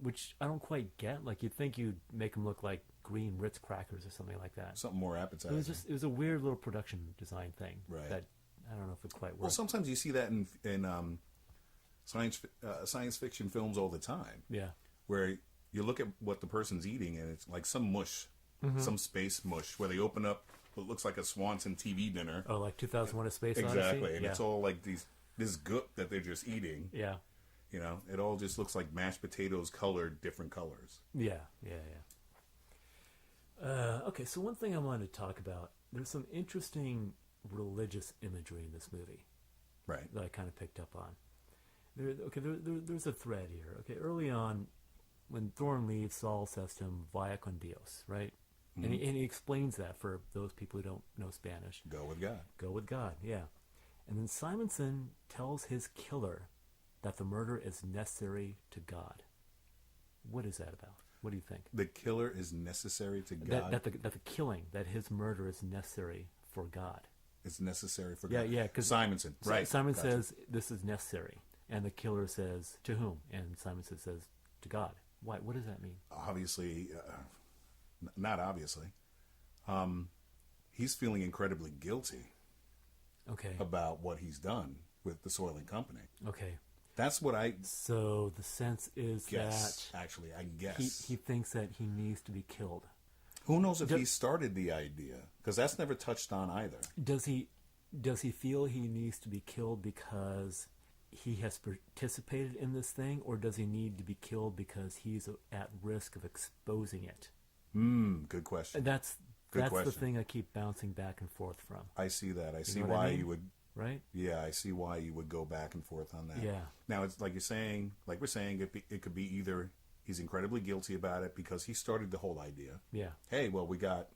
which I don't quite get. Like, you'd think you'd make them look like green Ritz crackers or something like that.
Something more appetizing.
It was a weird little production design thing.
Right.
That I don't know if it quite worked.
Well, sometimes you see that in science fiction films all the time.
Yeah.
Where you look at what the person's eating and it's like some mush, some space mush, where they open up what looks like a Swanson TV dinner.
Oh, like 2001: A Space Odyssey.
Exactly, and
yeah.
it's all like this goop that they're just eating.
Yeah.
You know, it all just looks like mashed potatoes colored different colors.
Yeah. Okay, so one thing I wanted to talk about, there's some interesting religious imagery in this movie
Right.
that I kind of picked up on. There's a thread here. Okay, early on, when Thorne leaves, Saul says to him, "Vaya con Dios," right? And he explains that for those people who don't know Spanish.
Go with God.
Go with God, yeah. And then Simonson tells his killer that the murder is necessary to God. What is that about? What do you think?
The killer is necessary to God.
That the killing, that his murder is necessary for God.
It's necessary for
Yeah,
God.
yeah. Because
Simonson, right?
Simon
Gotcha.
says this is necessary, and the killer says to whom? And Simonson says to God. Why? What does that mean?
Obviously, not obviously. He's feeling incredibly guilty
Okay.
about what he's done with the Soylent Company.
Okay.
That's what I
So the sense is
guess.
that
Actually, I guess.
he thinks that he needs to be killed.
Who knows if he started the idea? Because that's never touched on either.
Does he feel he needs to be killed because he has participated in this thing, or does he need to be killed because he's at risk of exposing it?
Good question.
And that's
Good
the
question.
thing I keep bouncing back and forth from.
I see that. I see
know what I
why
mean?
you would.
Right?
Yeah, I see why you would go back and forth on that.
Yeah.
Now it's like you're saying, like we're saying, it could be either he's incredibly guilty about it because he started the whole idea.
Yeah.
Hey, well, we got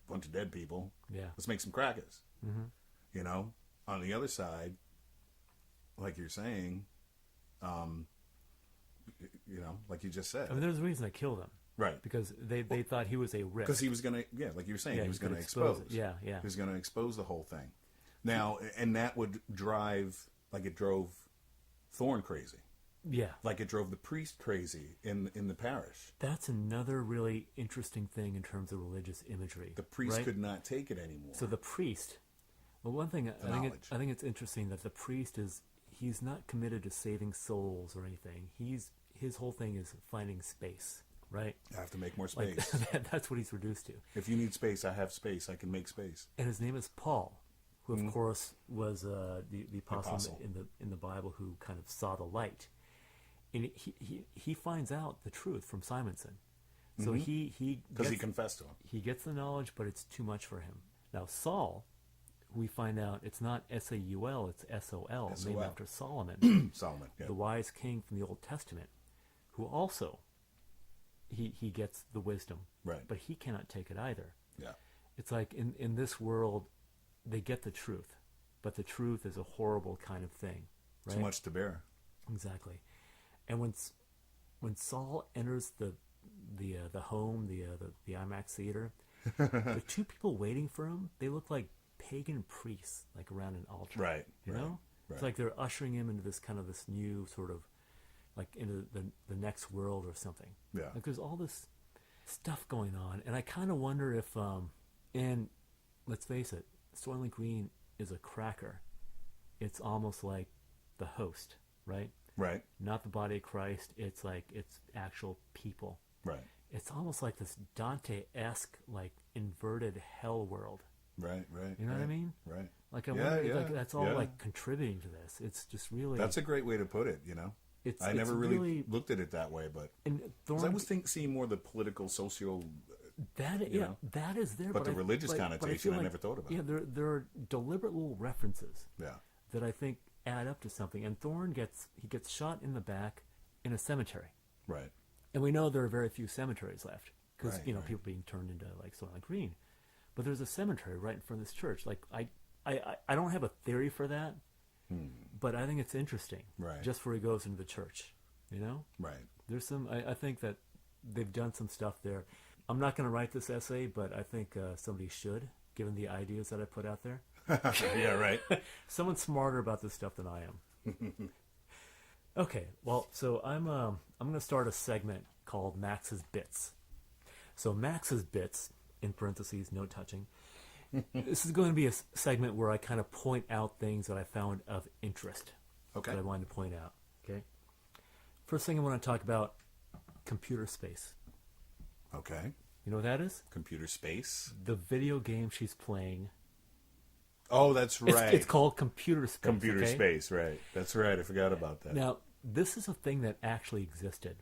a bunch of dead people.
Yeah.
Let's make some crackers. Mm-hmm. You know, on the other side, like you're saying, you know, like you just said,
I mean, there's a reason they killed him.
right?
Because they thought he was a risk.
Because he was gonna, like you were saying,
Yeah,
he was
he's gonna
gonna
expose
expose.
it. Yeah, yeah.
He was gonna expose the whole thing. Now, and that would drive, like it drove Thorne crazy,
Yeah.
like it drove the priest crazy in the parish.
That's another really interesting thing in terms of religious imagery.
The priest
right?
could not take it anymore.
So the priest. Well, one thing
knowledge.
I think it's interesting that the priest he's not committed to saving souls or anything. His whole thing is finding space, right?
I have to make more
Like
space.
that's what he's reduced to.
If you need space, I have space. I can make space.
And his name is Paul, who of course was the apostle in the Bible who kind of saw the light. And he finds out the truth from Simonson. So
Because he confessed to him.
he gets the knowledge, but it's too much for him. Now Saul, we find out it's not Saul, it's Sol, named
SOL.
after Solomon,
Solomon, yeah.
the wise king from the Old Testament, who also he gets the wisdom,
Right.
but he cannot take it either.
Yeah.
It's like in this world, they get the truth, but the truth is a horrible kind of thing, right?
Too much to bear.
Exactly. And when Saul enters the home, the IMAX theater, the two people waiting for him, they look like pagan priests, like around an altar.
Right.
You know? It's like they're ushering him into this new sort of, like into the next world or something.
Yeah.
Like there's all this stuff going on, and I kind of wonder if, and let's face it, Soylent Green is a cracker. It's almost like the host, right?
Right.
Not the body of Christ. It's like it's actual people.
Right.
It's almost like this Dante-esque, like inverted hell world.
Right, right.
You know what I mean?
Right.
Like I wonder if like, that's all like contributing to this. It's just really
That's a great way to put it, you know. I never really looked at it that way, but
and
I was seeing more the political, social.
That that is there,
but the religious connotation I never thought about.
Yeah, there are deliberate little references.
Yeah.
That I think add up to something. And Thorne gets shot in the back in a cemetery.
Right.
And we know there are very few cemeteries left because
right.
people being turned into like Soylent Green. But there's a cemetery right in front of this church. Like I don't have a theory for that, but I think it's interesting.
Right.
Just where he goes into the church, you know.
Right.
There's some. I think that they've done some stuff there. I'm not going to write this essay, but I think somebody should, given the ideas that I put out there.
Yeah, right.
Someone smarter about this stuff than I am. Okay, well, so I'm going to start a segment called Max's Bits. So Max's Bits, in parentheses, no touching. This is going to be a segment where I kind of point out things that I found of interest.
Okay.
That I wanted to point out. Okay. First thing I want to talk about, computer space.
Okay.
You know what that is?
Computer space.
The video game she's playing.
Oh, that's right.
It's called Computer Space.
Computer Space, right. That's right. I forgot about that.
Now, this is a thing that actually existed.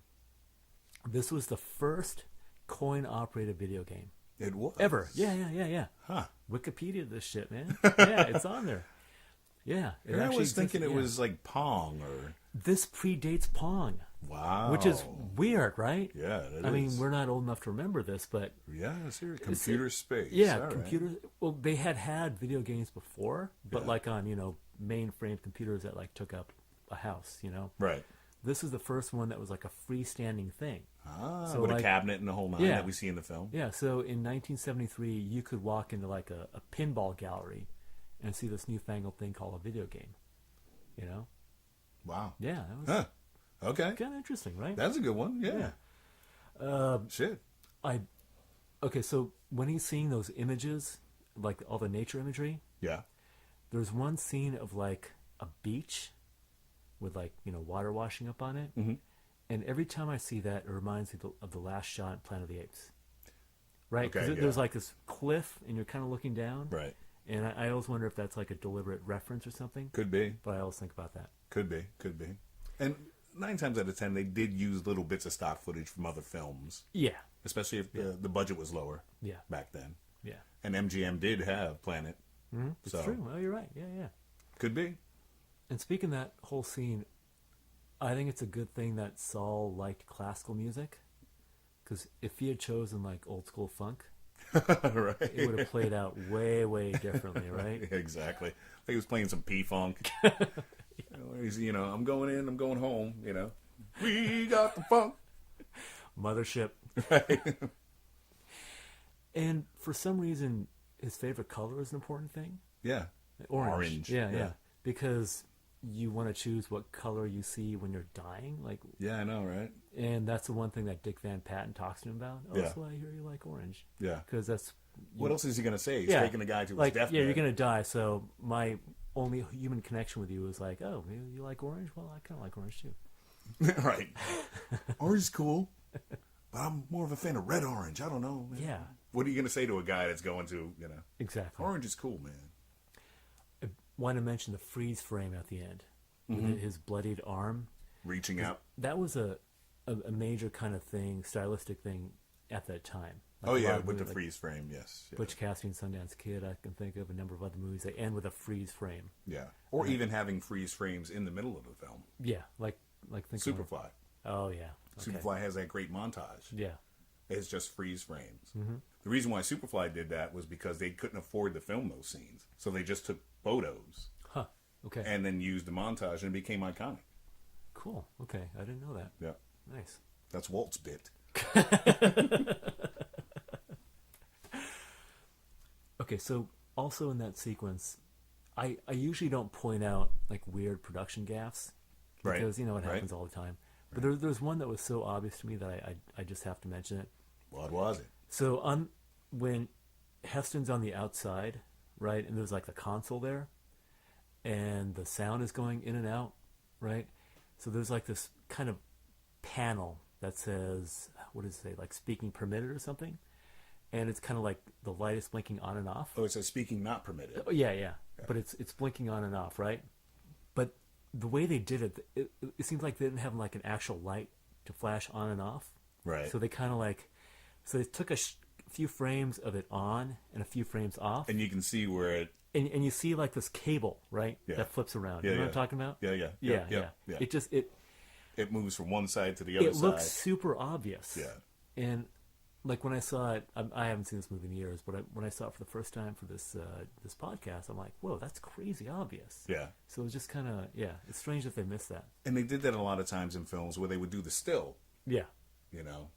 This was the first coin-operated video game.
It was?
Ever. Yeah.
Huh.
Wikipedia this shit, man. Yeah, it's on there. Yeah.
I was thinking it was like Pong or...
This predates Pong.
Wow.
Which is weird, right?
Yeah, it is.
I mean, we're not old enough to remember this, but...
Yeah, seriously. Computer space.
Yeah,
all
computer...
Right.
Well, they had video games before, but like on, mainframe computers that like took up a house,
Right.
This is the first one that was like a freestanding thing.
So with a cabinet and the whole nine that we see in the film.
Yeah, so in 1973, you could walk into like a pinball gallery and see this newfangled thing called a video game.
Wow.
Yeah, that was
okay.
Kind of interesting, right?
That's a good one. Yeah. Shit.
Okay, so when he's seeing those images, like all the nature imagery, there's one scene of like a beach with like water washing up on it, and every time I see that, it reminds me of the last shot in Planet of the Apes. Right? Because there's like this cliff, and you're kind of looking down.
Right.
And I always wonder if that's like a deliberate reference or something.
Could be.
But I always think about that.
Could be. And 9 times out of 10, they did use little bits of stock footage from other films.
Yeah.
Especially if the budget was lower.
Yeah.
Back then.
Yeah.
And MGM did have Planet.
Mm-hmm. It's true. Well, you're right. Yeah.
Could be.
And speaking of that whole scene, I think it's a good thing that Saul liked classical music. Because if he had chosen like old school funk,
right,
it would have played out way, way differently, right?
Exactly. I think he was playing some P-Funk. He's, I'm going in, I'm going home, We got the funk.
Mothership.
Right.
And for some reason, his favorite color is an important thing.
Yeah.
Orange. Yeah. Because you want to choose what color you see when you're dying.
Yeah, I know, right?
And that's the one thing that Dick Van Patten talks to him about. Oh, so I hear you like orange.
Yeah.
Because that's...
What else is he going to say? He's taking a guy to his deathbed.
Yeah, you're going to die, so my only human connection with you is like, oh, maybe you like orange? Well, I kind of like orange too.
Right. Orange is cool, but I'm more of a fan of red orange. I don't know, man.
Yeah.
What are you going to say to a guy that's going to,
Exactly.
Orange is cool, man.
I want to mention the freeze frame at the end with his bloodied arm.
Reaching out.
That was a major kind of thing, stylistic thing at that time.
Like with the freeze frame, yes.
Butch Cassidy and Sundance Kid, I can think of a number of other movies that end with a freeze frame.
Yeah. Or even having freeze frames in the middle of the film.
Yeah, like think
Superfly.
Oh, yeah. Okay.
Superfly has that great montage.
Yeah.
It's just freeze frames.
Mm-hmm.
The reason why Superfly did that was because they couldn't afford to film those scenes. So they just took photos.
Huh. Okay.
And then used the montage and it became iconic.
Cool. Okay. I didn't know that.
Yeah.
Nice.
That's Walt's bit.
Okay, so also in that sequence, I usually don't point out like weird production gaffes because it happens all the time. But there's one that was so obvious to me that I just have to mention it.
What was it?
So when Heston's on the outside, right, and there's like the console there, and the sound is going in and out, right? So there's like this kind of panel that says, what does it say, like speaking permitted or something? and it's kind of like the light is blinking on and off.
Oh, it says speaking not permitted.
Oh, yeah. But it's blinking on and off, right? But the way they did it seems like they didn't have like an actual light to flash on and off.
Right.
So they kind of like, so they took a few frames of it on and a few frames off.
And you can see where it...
And you see like this cable, right?
Yeah.
That flips around.
Yeah,
You know
yeah.
what I'm talking about?
Yeah.
It just, it
moves from one side to the other side.
It looks super obvious.
Yeah.
And like when I saw it, I haven't seen this movie in years, but when I saw it for the first time for this podcast, I'm like, whoa, that's crazy obvious.
Yeah.
So it's just kind of, it's strange that they missed that.
And they did that a lot of times in films where they would do the still.
Yeah.
You know,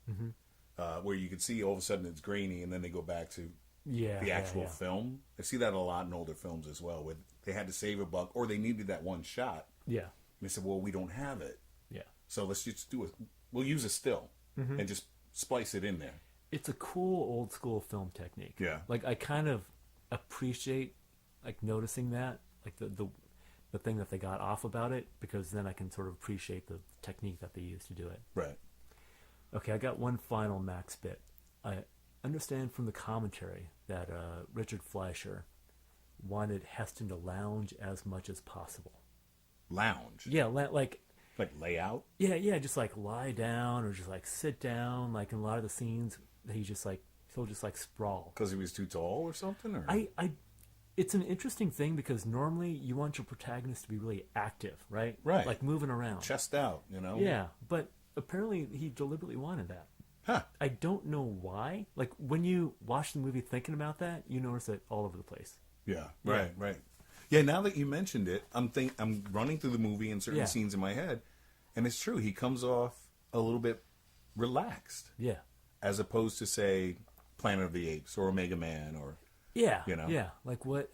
where you could see all of a sudden it's grainy, and then they go back to the actual film. I see that a lot in older films as well, where they had to save a buck, or they needed that one shot.
Yeah.
And they said, well, we don't have it.
Yeah.
So let's just do it. We'll use a still and just splice it in there.
It's a cool old school film technique.
Yeah.
Like I kind of appreciate like noticing that, like the thing that they got off about it, because then I can sort of appreciate the technique that they used to do it.
Right.
Okay, I got one final Max bit. I understand from the commentary that Richard Fleischer wanted Heston to lounge as much as possible.
Lounge?
Yeah, like
lay out?
Yeah, just like lie down or just like sit down. Like in a lot of the scenes, he'll just like sprawl.
Because he was too tall or something? Or?
It's an interesting thing because normally you want your protagonist to be really active, right?
Right.
Like moving around.
Chest out, you know?
Yeah, but apparently he deliberately wanted that.
Huh.
I don't know why. Like when you watch the movie thinking about that, you notice it all over the place.
Yeah, right. Yeah, now that you mentioned it, I'm running through the movie and certain scenes in my head, and it's true. He comes off a little bit relaxed.
Yeah.
As opposed to, say, Planet of the Apes or Omega Man or...
Yeah.
You know?
Yeah. Like what...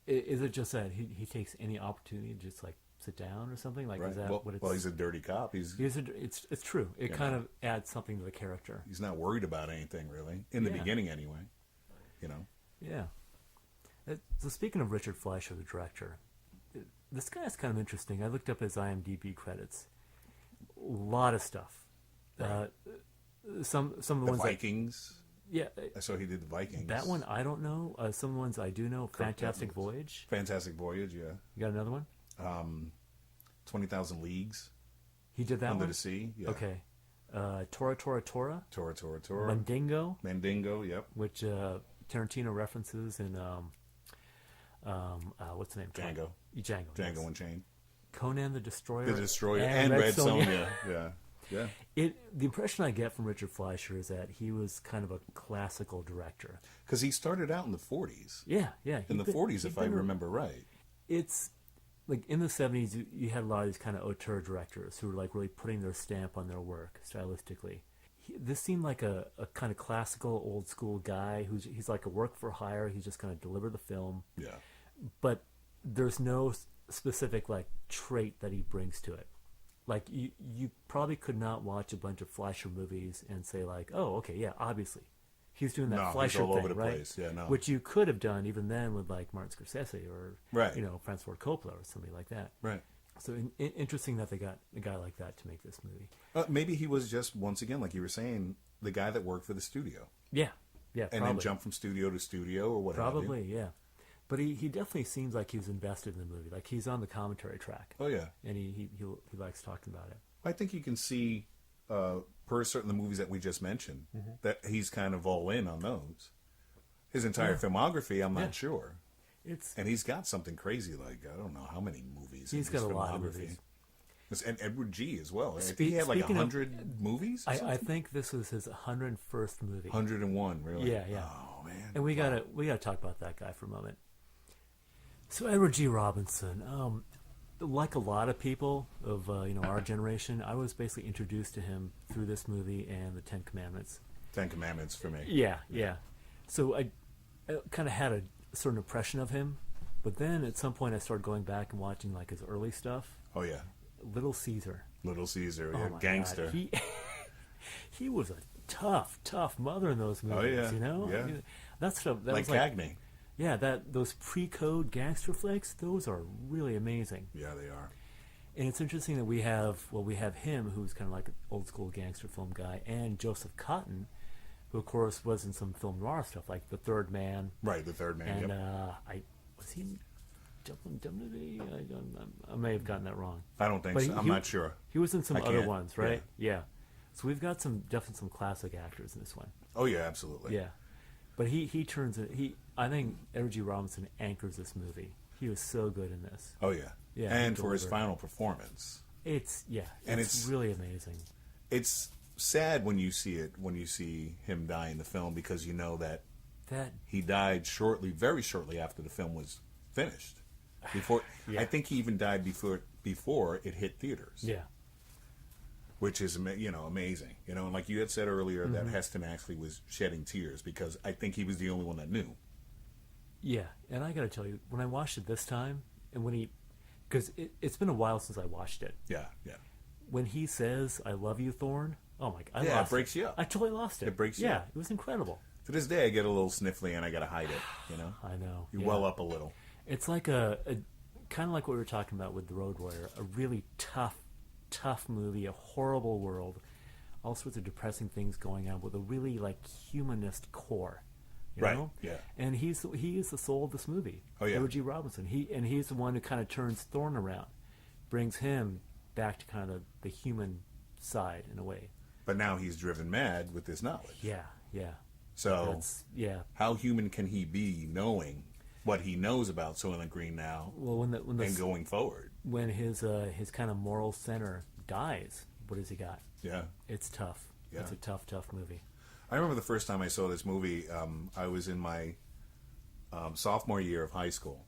Is it just that he takes any opportunity to just like sit down or something? Like
right.
Is that what it's...
Well, he's a dirty cop.
It's true. It kind of adds something to the character.
He's not worried about anything, really. In the beginning, anyway. You know?
Yeah. So speaking of Richard Fleischer, the director, this guy's kind of interesting. I looked up his IMDb credits. A lot of stuff.
Right.
Some of the ones
Vikings.
Yeah.
I saw he did the Vikings.
That one I don't know. Some of the ones I do know. Fantastic Voyage.
Fantastic Voyage, yeah.
You got another one?
20,000 Leagues.
He did that
Under
one?
the Sea, yeah.
Okay. Tora.
Tora.
Mandingo.
Mandingo, yep.
Which Tarantino references in what's the name?
Django.
Django.
Django Unchained.
Conan the Destroyer.
The Destroyer and Red Sonja. Yeah.
The impression I get from Richard Fleischer is that he was kind of a classical director.
Because he started out in the 40s.
Yeah.
In the 40s, if I remember right.
It's like in the 70s, you had a lot of these kind of auteur directors who were like really putting their stamp on their work stylistically. This seemed like a kind of classical, old school guy he's like a work for hire. He's just going to deliver the film.
Yeah.
But there's no specific like trait that he brings to it. Like you probably could not watch a bunch of Fleischer movies and say like, oh, okay, yeah, obviously he's doing that Fleischer
all
thing,
over the
right?
place. Yeah, no.
Which you could have done even then with like Martin Scorsese or Francis Ford Coppola or somebody like that.
Right.
So interesting that they got a guy like that to make this movie.
Maybe he was just, once again, like you were saying, the guy that worked for the studio.
Yeah,
and
probably.
then jumped from studio to studio or whatever.
Probably, yeah. But he definitely seems like he was invested in the movie. Like he's on the commentary track.
Oh yeah,
and he likes talking about it.
I think you can see, per certain the movies that we just mentioned, that he's kind of all in on those. His entire filmography, I'm not sure. And he's got something crazy like, I don't know how many movies.
He's got a lot of movies.
And Edward G. as well. I think he had like 100 movies.
I think this was his 101st movie.
101, really?
Yeah.
Oh man.
And we gotta talk about that guy for a moment. So Edward G. Robinson, like a lot of people of our generation, I was basically introduced to him through this movie and the Ten Commandments.
Ten Commandments for me.
Yeah. So I kind of had a certain impression of him, but then at some point I started going back and watching like his early stuff.
Oh yeah.
Little Caesar,
yeah, gangster.
God. He was a tough mother in those movies.
Oh yeah. Yeah.
That stuff. That
like
was like
Cagney.
Yeah, those pre-code gangster flicks, those are really amazing.
Yeah, they are.
And it's interesting that we have him, who's kind of like an old school gangster film guy, and Joseph Cotten, who of course was in some film noir stuff like The Third Man.
Right, The Third Man.
And
Yep.
was he in Double Indemnity? I may have gotten that wrong.
I don't think
But
so. I'm not sure.
He was in some
I
other
can't-
ones, right? Yeah. So we've got definitely some classic actors in this one.
Oh yeah, absolutely.
Yeah. But he turns it. I think Edward G. Robinson anchors this movie. He was so good in this.
Oh yeah.
Yeah,
And
he
for his
delivered.
final performance.
It's
And
it's really amazing.
It's sad when you see him die in the film, because you know that
That
he died very shortly after the film was finished. Before
Yeah.
I think he even died before it hit theaters.
yeah.
Which is amazing. And like you had said earlier, that
Mm-hmm.
Heston actually was shedding tears because I think he was the only one that knew.
Yeah, and I got to tell you, when I watched it this time, and because it's been a while since I watched it.
Yeah, yeah.
When he says "I love you, Thorne," oh my god,
Yeah, it breaks you up.
I totally lost it.
It breaks you
Yeah,
up.
it was incredible.
To this day, I get a little sniffly and I got to hide it.
I know.
You
yeah.
well up a little.
It's like a kind of like what we were talking about with The Road Warrior, a really tough movie, a horrible world, all sorts of depressing things going on with a really like humanist core. You
Right,
know?
yeah.
And he is the soul of this movie.
Oh, yeah.
Edward G. Robinson. He's the one who kind of turns Thorne around, brings him back to kind of the human side in a way.
But now he's driven mad with this knowledge.
Yeah, yeah.
So
Yeah.
how human can he be knowing what he knows about Soylent Green now
Well,
and going forward?
when his kind of moral center dies, what has he got?
Yeah.
It's tough.
Yeah.
It's a tough movie.
I remember the first time I saw this movie, I was in my sophomore year of high school.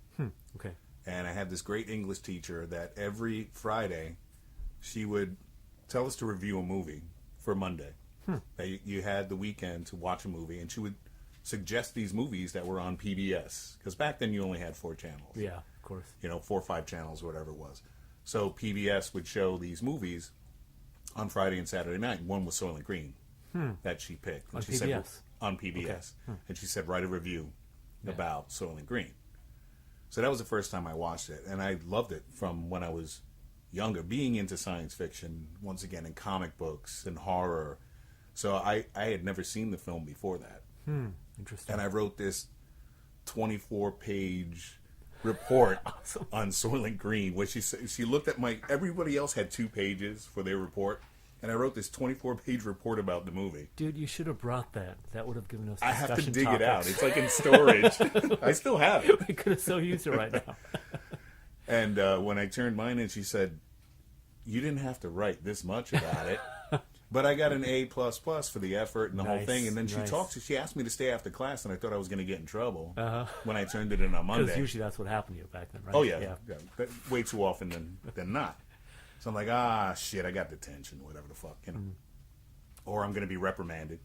Okay.
And I had this great English teacher that every Friday she would tell us to review a movie for Monday. That you had the weekend to watch a movie, and she would suggest these movies that were on PBS. Because back then you only had 4 channels.
Yeah, of course.
4 or 5 channels, whatever it was. So PBS would show these movies on Friday and Saturday night. One was Soylent Green that she picked. And
On
she
PBS?
Said, on PBS. And she said, write a review about Soylent Green. So that was the first time I watched it. And I loved it from when I was younger, being into science fiction, once again, in comic books and horror. So I had never seen the film before that.
Interesting.
And I wrote this 24-page report
Awesome.
on Soylent Green, where she looked at everybody else had 2 pages for their report, and I wrote this 24-page report about the movie.
Dude, you should have brought that. That would have given us
I have to
discussion
dig it out.
topics.
It's like in storage. I still have it.
We could have so used it right now.
And when I turned mine in, she said, "You didn't have to write this much about it." But I got an A++ for the effort and the whole
Nice,
thing. And then
nice.
she asked me to stay after class, and I thought I was going to get in trouble
Uh-huh.
when I turned it in on Monday.
Because usually that's what happened to you back then, right?
Oh yeah. Way too often than not. So I'm like, shit, I got detention, whatever the fuck, or I'm going to be reprimanded.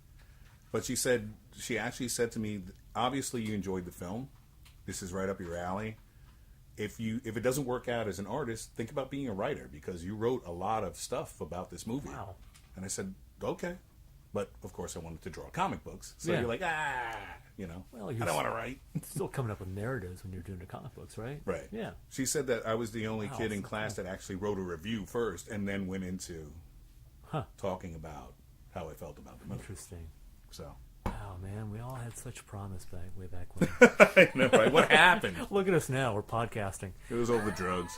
But she actually said to me, obviously you enjoyed the film. This is right up your alley. If it doesn't work out as an artist, think about being a writer, because you wrote a lot of stuff about this movie.
Wow.
And I said, okay. But of course I wanted to draw comic books. So
Yeah.
you're like,
Well,
I
you're
don't want to write.
still coming up with narratives when you're doing the comic books, right?
Right.
Yeah.
She said that I was the only
Wow,
kid in
so
class that actually wrote a review first and then went into talking about how I felt about the movie.
Interesting.
So
Wow, man, we all had such promise way back when.
I know, right? What happened?
Look at us now. We're podcasting.
It was all the drugs.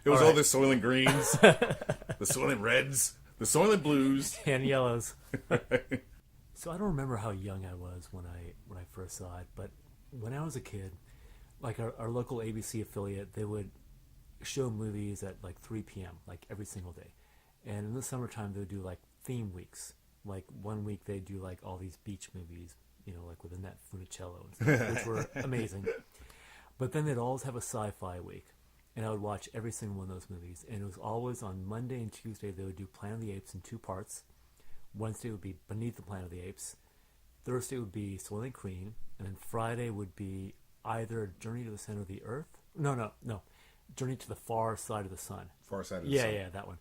It was all the Soylent Greens, the Soylent Reds, the Soylent Blues.
And yellows. So I don't remember how young I was when I first saw it, but when I was a kid, like our local ABC affiliate, they would show movies at like 3 p.m. like every single day. And in the summertime, they would do like theme weeks. Like 1 week they'd do like all these beach movies, like with Annette Funicello and stuff, which were amazing. But then they'd always have a sci-fi week. And I would watch every single one of those movies. And it was always on Monday and Tuesday they would do Planet of the Apes in 2 parts. Wednesday would be Beneath the Planet of the Apes. Thursday would be Soylent Green. And then Friday would be either Journey to the Center of the Earth. No. Journey to the Far Side of the Sun.
Far Side of the Sun.
Yeah, that one.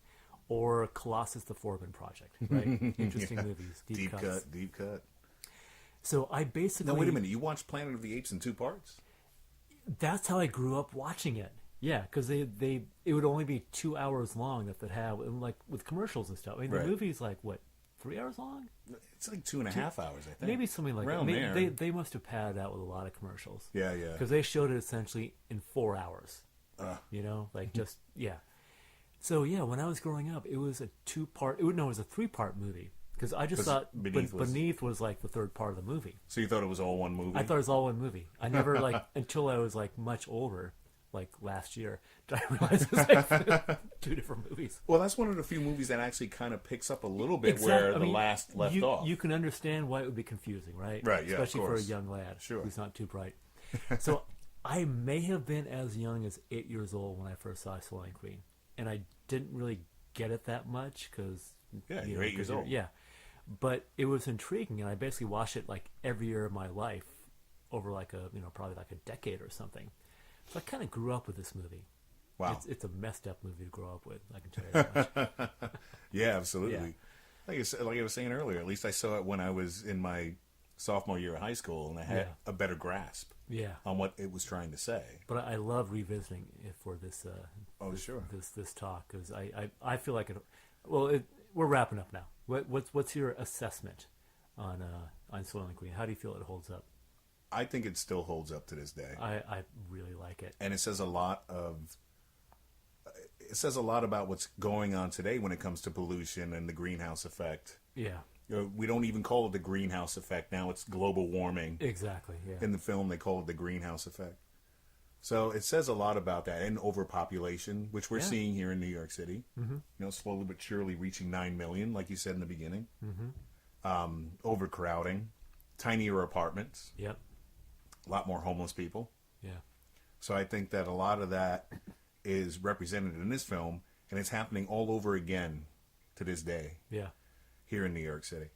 Or Colossus the Forbin Project, right? Interesting movies. Deep cuts.
Deep cut.
So I basically...
Now, wait a minute. You watched Planet of the Apes in 2 parts?
That's how I grew up watching it. Yeah, because it would only be 2 hours long that they'd have, and like with commercials and stuff. I mean,
Right.
the movie's like, what, 3 hours long.
It's like 2.5 hours, I think.
Maybe something like
Around
that.
there.
They must have padded out with a lot of commercials.
Yeah, yeah.
Because they showed it essentially in 4 hours. You know, like just yeah. So yeah, when I was growing up, it was a 2-part. It was a 3-part movie. Because I just thought Beneath was like the 3rd part of the movie.
So you thought it was all one movie?
I thought it was all one movie. I never like until I was like much older, like last year, did I realize it was like 2 different movies.
Well, that's one of the few movies that actually kind of picks up a little bit where the last left off.
You can understand why it would be confusing, right?
Right, yeah,
especially
of
for a
course.
young lad
Sure.
who's not too bright. So I may have been as young as 8 years old when I first saw Soylent Green, and I didn't really get it that much because
you're 8 years old.
Yeah, but it was intriguing, and I basically watched it like every year of my life over like probably like a decade or something. So I kind of grew up with this movie.
Wow.
It's a messed up movie to grow up with. I can tell you that much.
Yeah, absolutely.
Yeah.
Like I was saying earlier, at least I saw it when I was in my sophomore year of high school, and I had a better grasp on what it was trying to say.
But I love revisiting it for this.
Sure.
This talk, because I feel like it. Well, we're wrapping up now. What's your assessment on Soylent Green? How do you feel it holds up?
I think it still holds up to this day.
I really like it,
and it says a lot about what's going on today when it comes to pollution and the greenhouse effect.
Yeah.
We don't even call it the greenhouse effect now; it's global warming.
Exactly. Yeah.
In the film, they call it the greenhouse effect. So it says a lot about that, and overpopulation, which we're seeing here in New York City. Mm-hmm. Slowly but surely reaching 9 million, like you said in the beginning. Mm-hmm. Overcrowding, tinier apartments.
Yep.
A lot more homeless people.
Yeah.
So I think that a lot of that is represented in this film, and it's happening all over again to this day.
Yeah.
Here in New York City.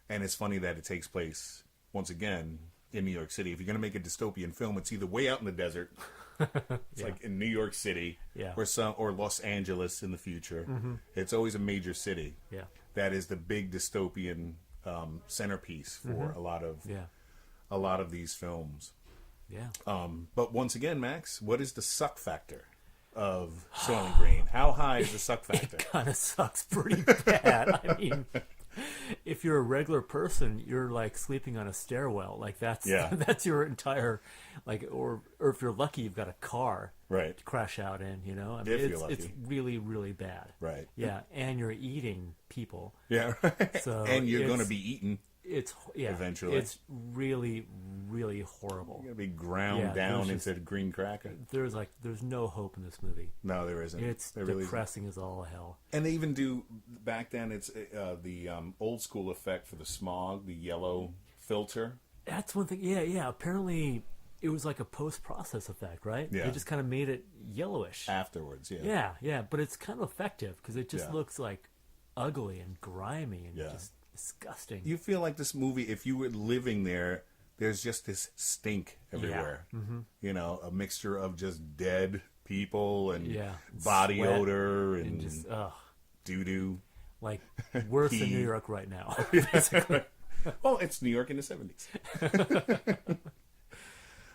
And it's funny that it takes place, once again, in New York City. If you're going to make a dystopian film, it's either way out in the desert, it's like in New York City, or Los Angeles in the future. Mm-hmm. It's always a major city.
Yeah.
That is the big dystopian centerpiece for a lot of these films.
Yeah.
But once again, Max, what is the suck factor of Soylent Green? How high is the suck factor?
It kind of sucks pretty bad. I mean, if you're a regular person, you're like sleeping on a stairwell. Like that's your entire or if you're lucky, you've got a car to crash out in. I mean, it's really, really bad.
Right.
Yeah, and you're eating people.
Yeah. Right.
So
and you're going to be eaten.
It's
eventually.
It's really, really horrible.
You're gonna be ground down into green cracker.
There's no hope in this movie.
No, there isn't.
It's depressing as all hell.
And they even do back then. It's the old school effect for the smog, the yellow filter.
That's one thing. Yeah. Apparently, it was like a post-process effect, right?
Yeah.
They just kind of made it yellowish
afterwards. Yeah.
Yeah. But it's kind of effective because it just looks like ugly and grimy and just disgusting.
You feel like this movie, if you were living there, there's just this stink everywhere. Yeah. Mm-hmm. A mixture of just dead people and body
sweat
odor and
just
doo-doo.
Like worse than New York right now.
Well, it's New York in the 70s.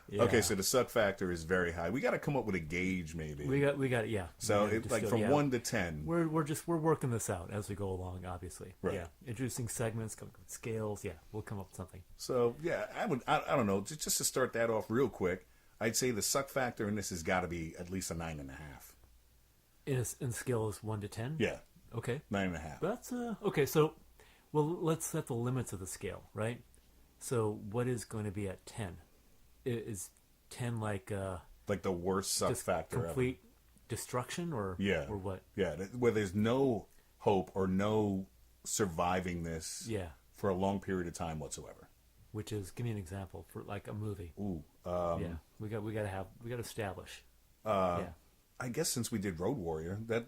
Yeah. Okay, so the suck factor is very high. We got to come up with a gauge, maybe.
We got yeah.
So it's like from 1 to 10.
We're working this out as we go along, obviously.
Right.
Yeah, introducing segments, coming up with scales. Yeah, we'll come up with something.
So yeah, I don't know. Just to start that off real quick, I'd say the suck factor in this has got to be at least a 9.5.
In scale is 1 to 10.
Yeah.
Okay.
9.5.
That's okay. So, let's set the limits of the scale, right? So, what is going to be at 10? Is 10 like
the worst suck factor
complete destruction or what?
Yeah, where there's no hope or no surviving this for a long period of time whatsoever.
Which is, give me an example for like a movie.
Ooh,
we got to establish.
I guess since we did Road Warrior, that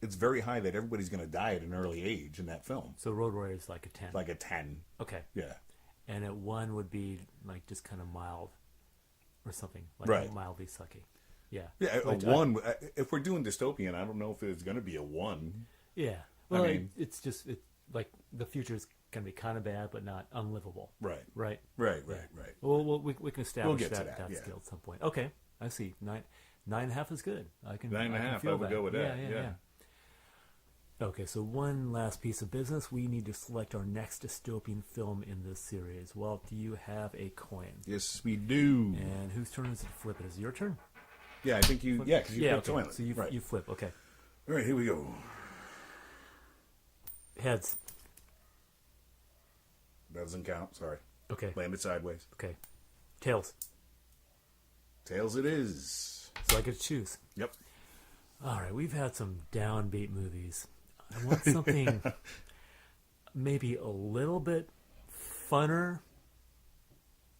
it's very high that everybody's going to die at an early age in that film.
So Road Warrior is like a 10.
Like a 10.
Okay.
Yeah.
And at 1 would be like just kind of mild. Or something mildly sucky, yeah.
A 1. If we're doing dystopian, I don't know if it's going to be a 1.
Yeah, well, I mean, it's like the future is going to be kind of bad, but not unlivable.
Right.
Well, we can establish that
yeah.
scale at some point. Okay, I see. 9.5 is good. I can
9.5.
feel
I would go with that.
Yeah. Okay, so one last piece of business. We need to select our next dystopian film in this series. Walt, do you have a coin?
Yes, we do.
And whose turn is it to flip it? Is it your turn?
Yeah, I think you. Yeah, because you picked
okay.
Soylent.
So you,
right.
you flip. Okay.
All right, here we go.
Heads.
That doesn't count. Sorry.
Okay.
Landed sideways.
Okay. Tails.
Tails it is.
So I get to choose.
Yep.
All right, we've had some downbeat movies. I want something maybe a little bit funner.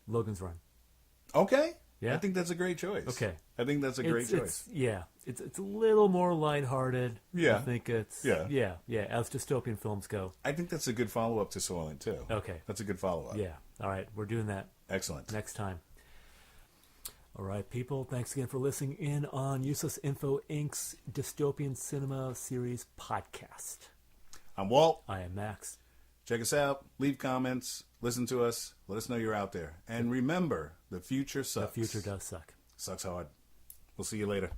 Logan's Run.
Okay.
Yeah?
I think that's a great choice.
Okay.
I think that's a great choice.
It's a little more lighthearted.
Yeah.
I think it's
Yeah.
as dystopian films go.
I think that's a good follow-up to Soylent, too.
Okay.
That's a good follow-up.
Yeah. All right, we're doing that
Excellent.
next time. All right, people, thanks again for listening in on Useless Info Inc.'s Dystopian Cinema Series podcast.
I'm Walt.
I am Max.
Check us out. Leave comments. Listen to us. Let us know you're out there. And remember, the future sucks.
The future does suck.
Sucks hard. We'll see you later.